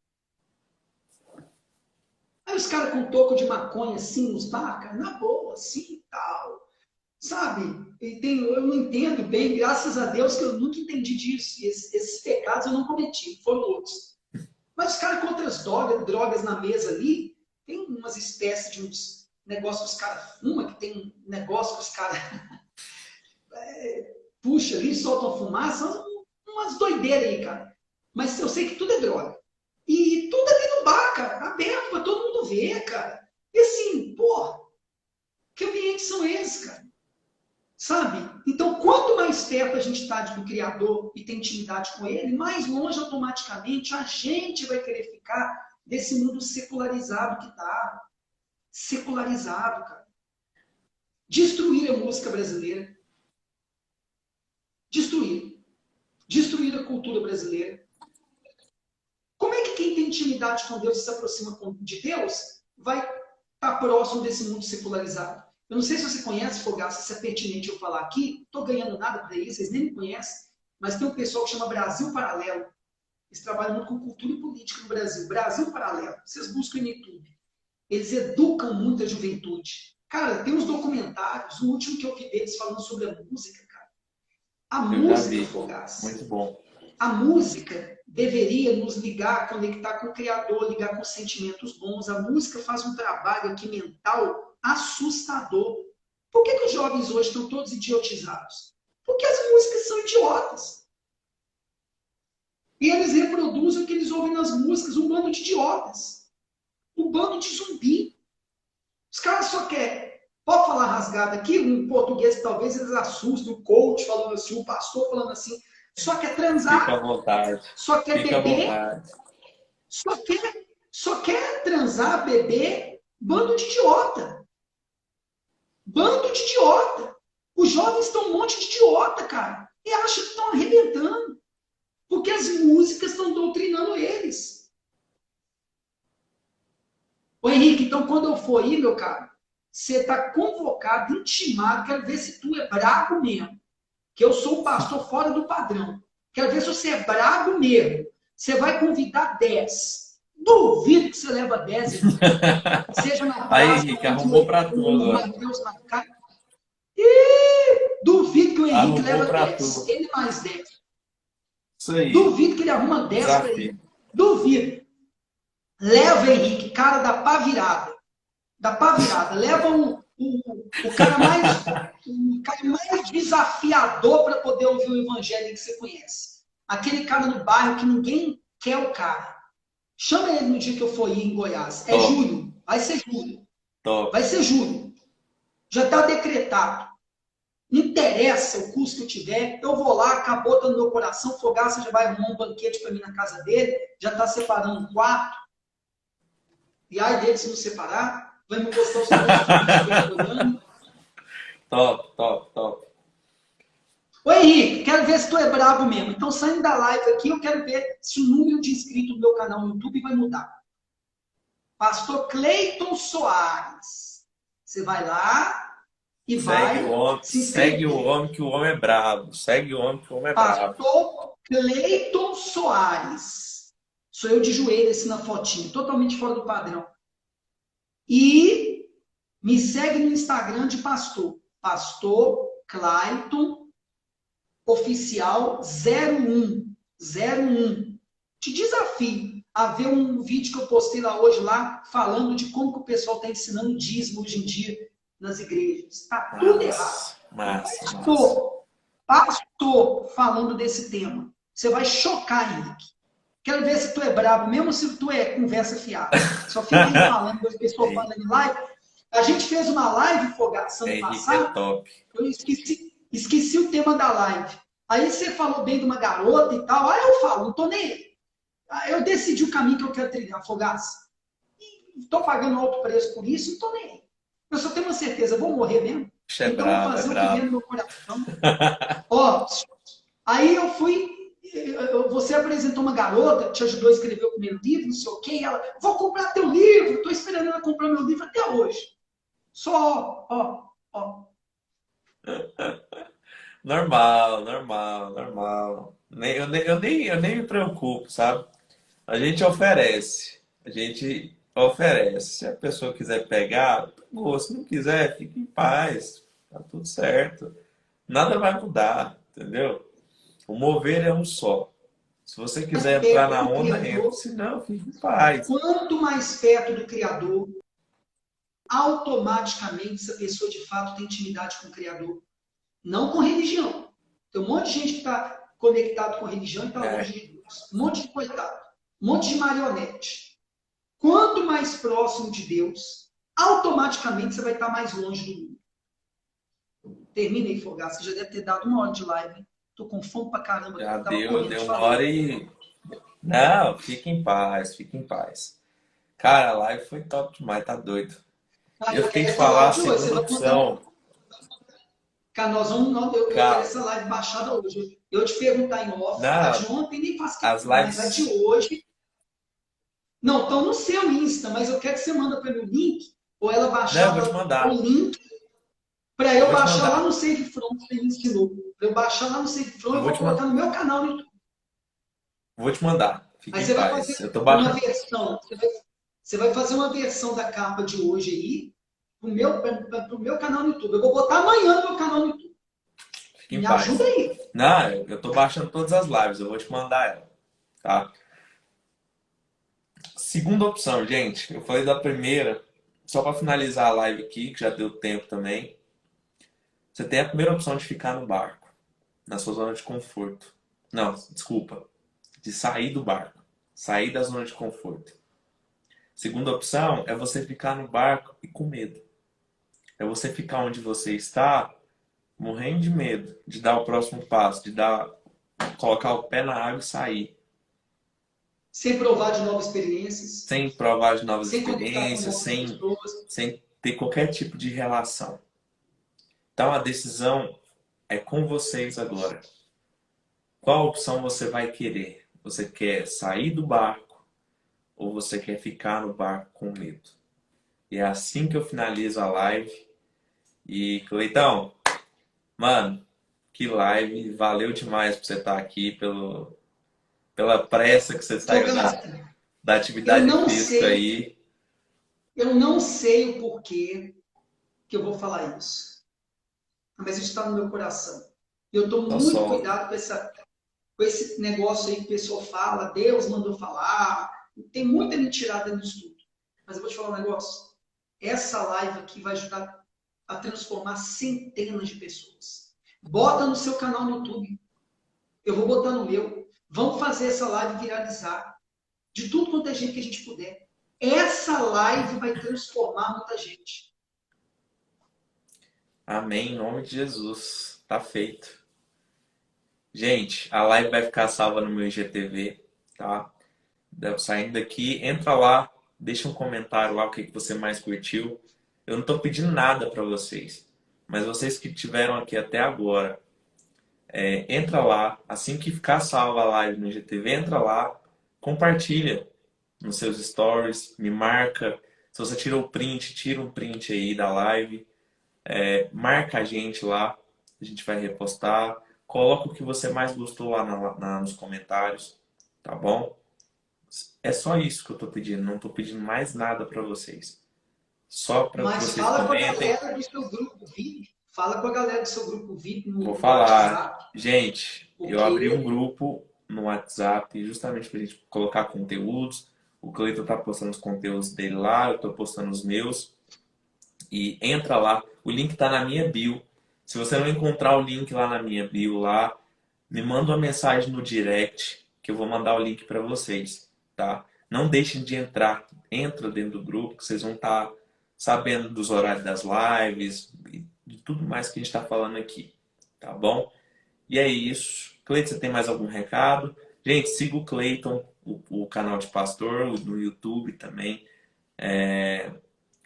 B: aí os caras com toco de maconha assim nos bar, cara, na boa, assim e tal. Sabe? Eu não entendo bem, graças a Deus que eu nunca entendi disso. Esses pecados eu não cometi, foram outros. Mas os caras com outras drogas na mesa ali, tem umas espécies de uns negócios que os caras fumam, que tem um negócio que os caras puxam ali, soltam fumaça, umas doideiras aí, cara. Mas eu sei que tudo é droga. E tudo ali no bar, cara, aberto pra todo mundo ver, cara. E assim, pô, que ambientes são esses, cara? Sabe? Então, quanto mais perto a gente está do Criador e tem intimidade com Ele, mais longe automaticamente a gente vai querer ficar desse mundo secularizado que está. Secularizado, cara. Destruir a música brasileira. Destruir. Destruir a cultura brasileira. Como é que quem tem intimidade com Deus e se aproxima de Deus vai estar próximo desse mundo secularizado? Eu não sei se você conhece, Fogaça, se é pertinente eu falar aqui. Não estou ganhando nada para isso, vocês nem me conhecem. Mas tem um pessoal que chama Brasil Paralelo. Eles trabalham muito com cultura e política no Brasil. Brasil Paralelo. Vocês buscam no YouTube. Eles educam muito a juventude. Cara, tem uns documentários, o último que eu vi deles falando sobre a música, cara. A
A: Eu já
B: música,
A: vi.
B: Fogaça.
A: Muito bom.
B: A música deveria nos ligar, conectar com o Criador, ligar com sentimentos bons. A música faz um trabalho aqui mental assustador. Por que os jovens hoje estão todos idiotizados? Porque as músicas são idiotas. E eles reproduzem o que eles ouvem nas músicas, um bando de idiotas. Um bando de zumbi. Os caras só querem. Pode falar rasgado aqui, em português que talvez eles assustem, o coach falando assim, o pastor falando assim. Só quer transar.
A: Fica à vontade.
B: Só quer
A: Fica à
B: beber.
A: vontade.
B: Só quer transar, beber. Bando de idiota. Bando de idiota. Os jovens estão um monte de idiota, cara. E acham que estão arrebentando. Porque as músicas estão doutrinando eles. Ô Henrique, então quando eu for aí, meu caro, você está convocado, intimado, quero ver se tu é brabo mesmo. Que eu sou um pastor fora do padrão. Quero ver se você é brabo mesmo. Você vai convidar 10. Duvido que você leva 10, irmão. Seja na praça.
A: Aí, Henrique, arrumou para tudo.
B: Mateus na cara. E duvido que o Henrique
A: Arrumou
B: leva
A: pra
B: 10.
A: tudo.
B: Ele mais 10.
A: Isso aí.
B: Duvido que ele arruma 10 para ele. Duvido. Leva, Henrique, cara da pá virada. Da pá virada. Leva o cara mais desafiador para poder ouvir o evangelho que você conhece. aquele cara no bairro que ninguém quer o cara. Chama ele no dia que eu for ir em Goiás. É
A: Top,
B: julho. Vai ser julho.
A: top.
B: Vai ser julho. Já está decretado. Não interessa o custo que eu tiver, eu vou lá, acabou dando meu coração, Fogaça já vai arrumar um banquete para mim na casa dele, já está separando um quarto. E ai dele se não separar, vai me mostrar os pontos turísticos que eu estou olhando.
A: Top, top, top.
B: Ô Henrique, quero ver se tu é brabo mesmo. Então, saindo da live aqui, eu quero ver se o número de inscritos no meu canal no YouTube vai mudar. Pastor Cleiton Soares. Você vai lá e vai se inscrever.
A: Segue o homem que o homem é brabo. Segue o homem que o homem é brabo.
B: Pastor Cleiton Soares. Sou eu de joelho assim na fotinho, totalmente fora do padrão. E me segue no Instagram de pastor. Pastor Clayton Oficial 01. Te desafio a ver um vídeo que eu postei lá hoje, lá, falando de como que o pessoal está ensinando dízimo hoje em dia nas igrejas. Está tudo errado.
A: Massa.
B: Pastor falando desse tema. Você vai chocar, Henrique. Quero ver se tu é brabo, mesmo se tu é conversa fiada. Só fica aí falando, as pessoas falando em live. A gente fez uma live, Fogaça, ano passado.
A: É top.
B: Eu esqueci o tema da live. Aí você falou bem de uma garota e tal. Aí eu falo, não tô nem aí. Eu decidi o caminho que eu quero trilhar, Fogaça. Estou pagando alto preço por isso, não tô nem aí. Eu só tenho uma certeza, vou morrer mesmo. Então vou fazer o que vem no meu coração. Ó, aí eu fui. Você apresentou uma garota, te ajudou a escrever o primeiro livro, não sei o quê, e ela, vou comprar teu livro, estou esperando ela comprar meu livro até hoje. Só, ó.
A: Normal, normal, normal. Eu nem me preocupo, sabe? A gente oferece. A gente oferece. Se a pessoa quiser pegar, pegou. Se não quiser, fique em paz. Tá tudo certo. Nada vai mudar, entendeu? O mover é um só. Se você quiser entrar na onda, entra. Se não, fique em paz.
B: Quanto mais perto do Criador, automaticamente essa pessoa de fato tem intimidade com o Criador. Não com religião. Tem um monte de gente que está conectado com religião e está longe de Deus. Um monte de coitado. Um monte de marionete. Quanto mais próximo de Deus, automaticamente você vai estar mais longe do mundo. Terminei, Fogaça. Você já deve ter dado uma hora de live. Tô com fome pra caramba.
A: Já deu uma hora e... Não, fique em paz, fique em paz. Cara, a live foi top demais, tá doido. Eu fiquei de falar a segunda opção.
B: Cara, eu quero essa live baixada hoje. Eu te perguntar em off, a de ontem nem faço
A: as lives...
B: mas a de hoje... Não, estão no seu Insta, mas eu quero que você manda para mim o link, ou ela baixar o link, para eu baixar lá no SaveFront que você me ensinou. Para eu baixar lá no SaveFront e vou colocar no meu canal no YouTube.
A: Vou te mandar. Fique
B: aí
A: em
B: você
A: paz.
B: Vai fazer
A: eu tô
B: uma versão. Você vai fazer uma versão da capa de hoje aí pro meu canal no YouTube. Eu vou botar amanhã no meu canal no YouTube.
A: Fique em
B: me
A: paz.
B: Ajuda aí.
A: Não, eu tô baixando todas as lives. Eu vou te mandar ela. Tá? Segunda opção, gente. Eu falei da primeira. Só para finalizar a live aqui, que já deu tempo também. Você tem a primeira opção de ficar no barco. Na sua zona de conforto. Não, desculpa. De sair do barco. Sair da zona de conforto. Segunda opção é você ficar no barco e com medo. É você ficar onde você está, morrendo de medo de dar o próximo passo, colocar o pé na água e sair.
B: Sem provar de novas experiências.
A: Sem provar de novas experiências, sem ter qualquer tipo de relação. Então a decisão é com vocês agora. Qual opção você vai querer? Você quer sair do barco ou você quer ficar no barco com medo? E é assim que eu finalizo a live. E, Cleitão, mano, que live. Valeu demais por você estar aqui, pela pressa que você saiu da atividade física aí.
B: Eu não sei o porquê que eu vou falar isso. Mas isso está no meu coração. Eu estou muito cuidado com esse negócio aí que o pessoal fala, Deus mandou falar. Tem muita mentirada nisso tudo. Mas eu vou te falar um negócio. Essa live aqui vai ajudar a transformar centenas de pessoas. Bota no seu canal no YouTube. Eu vou botar no meu. Vamos fazer essa live viralizar de tudo quanto é gente que a gente puder. Essa live vai transformar muita gente.
A: Amém, em nome de Jesus. Tá feito. Gente, a live vai ficar salva no meu IGTV, tá? Saindo daqui, entra lá, deixa um comentário lá o que você mais curtiu. Eu não tô pedindo nada para vocês, mas vocês que tiveram aqui até agora, entra lá, assim que ficar salva a live no IGTV, entra lá, compartilha nos seus stories, me marca. Se você tirou o print, tira um print aí da live. Marca a gente lá, a gente vai repostar. Coloca o que você mais gostou lá nos comentários, tá bom? É só isso que eu tô pedindo, não tô pedindo mais nada para vocês. Só para que
B: Mas
A: vocês
B: fala com a
A: comentem.
B: galera do seu grupo VIP. Fala com a galera do seu grupo VIP
A: Vou
B: no
A: falar,
B: WhatsApp,
A: gente, eu abri um
B: porque
A: grupo no WhatsApp justamente para a gente colocar conteúdos. O Cleiton tá postando os conteúdos dele lá, eu tô postando os meus. E entra lá, o link tá na minha bio. Se você não encontrar o link lá na minha bio lá, me manda uma mensagem no direct que eu vou mandar o link para vocês, tá? Não deixem de entrar, entra dentro do grupo que vocês vão estar sabendo dos horários das lives e de tudo mais que a gente está falando aqui, tá bom? E é isso. Cleiton, você tem mais algum recado? Gente, siga o Cleiton, o canal de pastor, no YouTube também.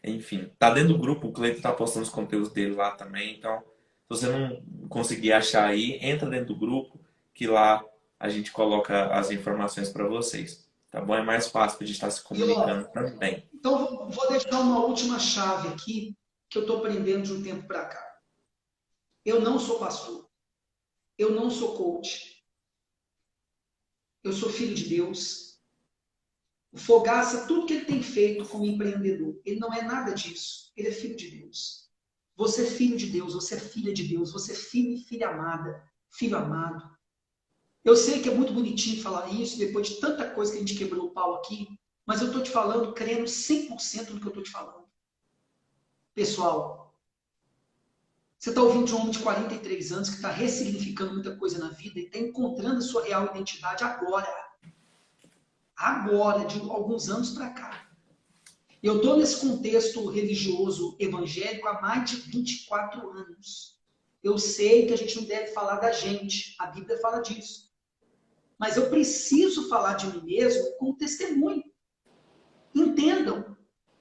A: Enfim, tá dentro do grupo, o Cleiton tá postando os conteúdos dele lá também. Então, se você não conseguir achar aí, entra dentro do grupo, que lá a gente coloca as informações para vocês. Tá bom? É mais fácil pra gente estar se
B: e ó,
A: comunicando também.
B: então vou deixar uma última chave aqui que eu estou aprendendo de um tempo para cá. Eu não sou pastor, eu não sou coach, eu sou filho de Deus. O Fogaça, tudo que ele tem feito como empreendedor, ele não é nada disso. Ele é filho de Deus. Você é filho de Deus, você é filha de Deus, você é filho e filha amada, filho amado. Eu sei que é muito bonitinho falar isso, depois de tanta coisa que a gente quebrou o pau aqui, mas eu estou te falando, crendo 100% no que eu estou te falando. Pessoal, você está ouvindo de um homem de 43 anos que está ressignificando muita coisa na vida e está encontrando a sua real identidade agora. Agora, de alguns anos para cá. Eu estou nesse contexto religioso evangélico há mais de 24 anos. Eu sei que a gente não deve falar da gente, a Bíblia fala disso. Mas eu preciso falar de mim mesmo com testemunho. Entendam.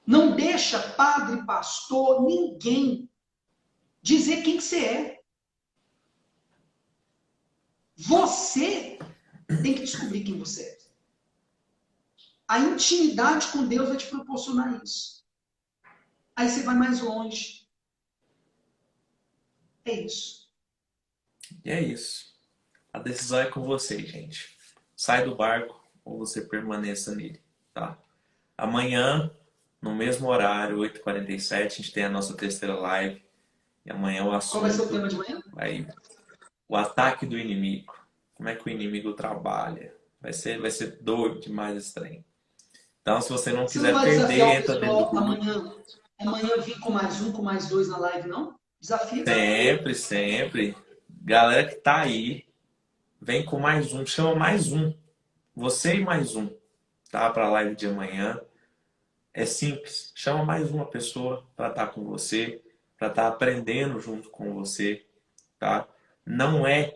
B: Não deixa padre, pastor, ninguém dizer quem que você é. Você tem que descobrir quem você é. A intimidade com Deus vai te proporcionar isso. Aí você vai mais longe. É isso.
A: E é isso. A decisão é com você, gente. Sai do barco ou você permaneça nele, tá? Amanhã, no mesmo horário, 8h47, a gente tem a nossa terceira live. E amanhã o
B: Qual vai ser o
A: assunto
B: tema de manhã?
A: vai o ataque do inimigo. Como é que o inimigo trabalha? Vai ser doido demais esse trem. Então, se você não
B: Você não
A: quiser
B: vai
A: perder,
B: desafiar o
A: entra dentro do
B: pessoal
A: grupo.
B: amanhã vir com mais um, com mais dois na live, não? Desafia a galera aí.
A: Sempre, sempre. Galera que tá aí, vem com mais um. Chama mais um. Você e mais um, tá? Pra live de amanhã. É simples. Chama mais uma pessoa para estar com você, para estar aprendendo junto com você, tá? Não é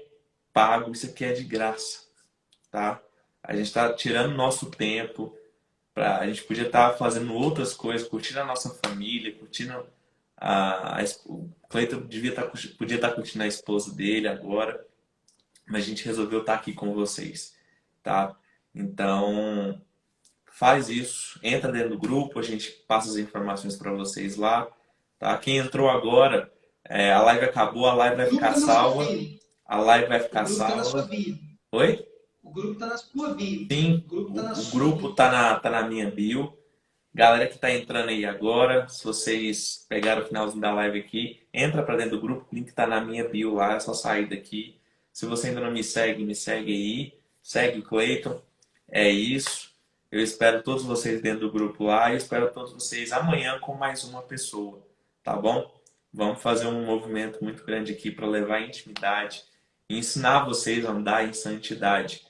A: pago, isso aqui é de graça, tá? A gente está tirando nosso tempo, a gente podia estar fazendo outras coisas, curtindo a nossa família, curtindo o Cleiton podia estar curtindo a esposa dele agora, mas a gente resolveu estar aqui com vocês, tá? Então, faz isso, entra dentro do grupo, a gente passa as informações para vocês lá, tá? Quem entrou agora, a live acabou, a live
B: O
A: vai
B: grupo
A: ficar
B: está na sua
A: salva,
B: bio.
A: a live vai
B: O
A: ficar
B: grupo está na sua
A: salva.
B: bio.
A: Oi?
B: O grupo está na sua bio.
A: Sim,
B: O grupo está na
A: o
B: sua
A: grupo
B: bio.
A: tá na minha bio. Galera que tá entrando aí agora, se vocês pegaram o finalzinho da live aqui, entra para dentro do grupo, o link tá na minha bio lá, é só sair daqui. Se você ainda não me segue aí, segue o Cleiton. É isso. Eu espero todos vocês dentro do grupo lá e espero todos vocês amanhã com mais uma pessoa, tá bom? Vamos fazer um movimento muito grande aqui para levar intimidade e ensinar vocês a andar em santidade.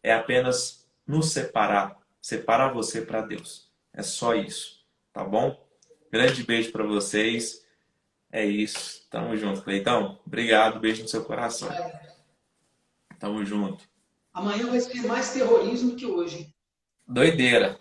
A: é apenas nos separar, separar você para Deus. É só isso, tá bom? Grande beijo para vocês. É isso. Tamo junto, Cleitão. Obrigado, beijo no seu coração. Tamo junto.
B: Amanhã vai ser mais terrorismo que hoje.
A: Doideira.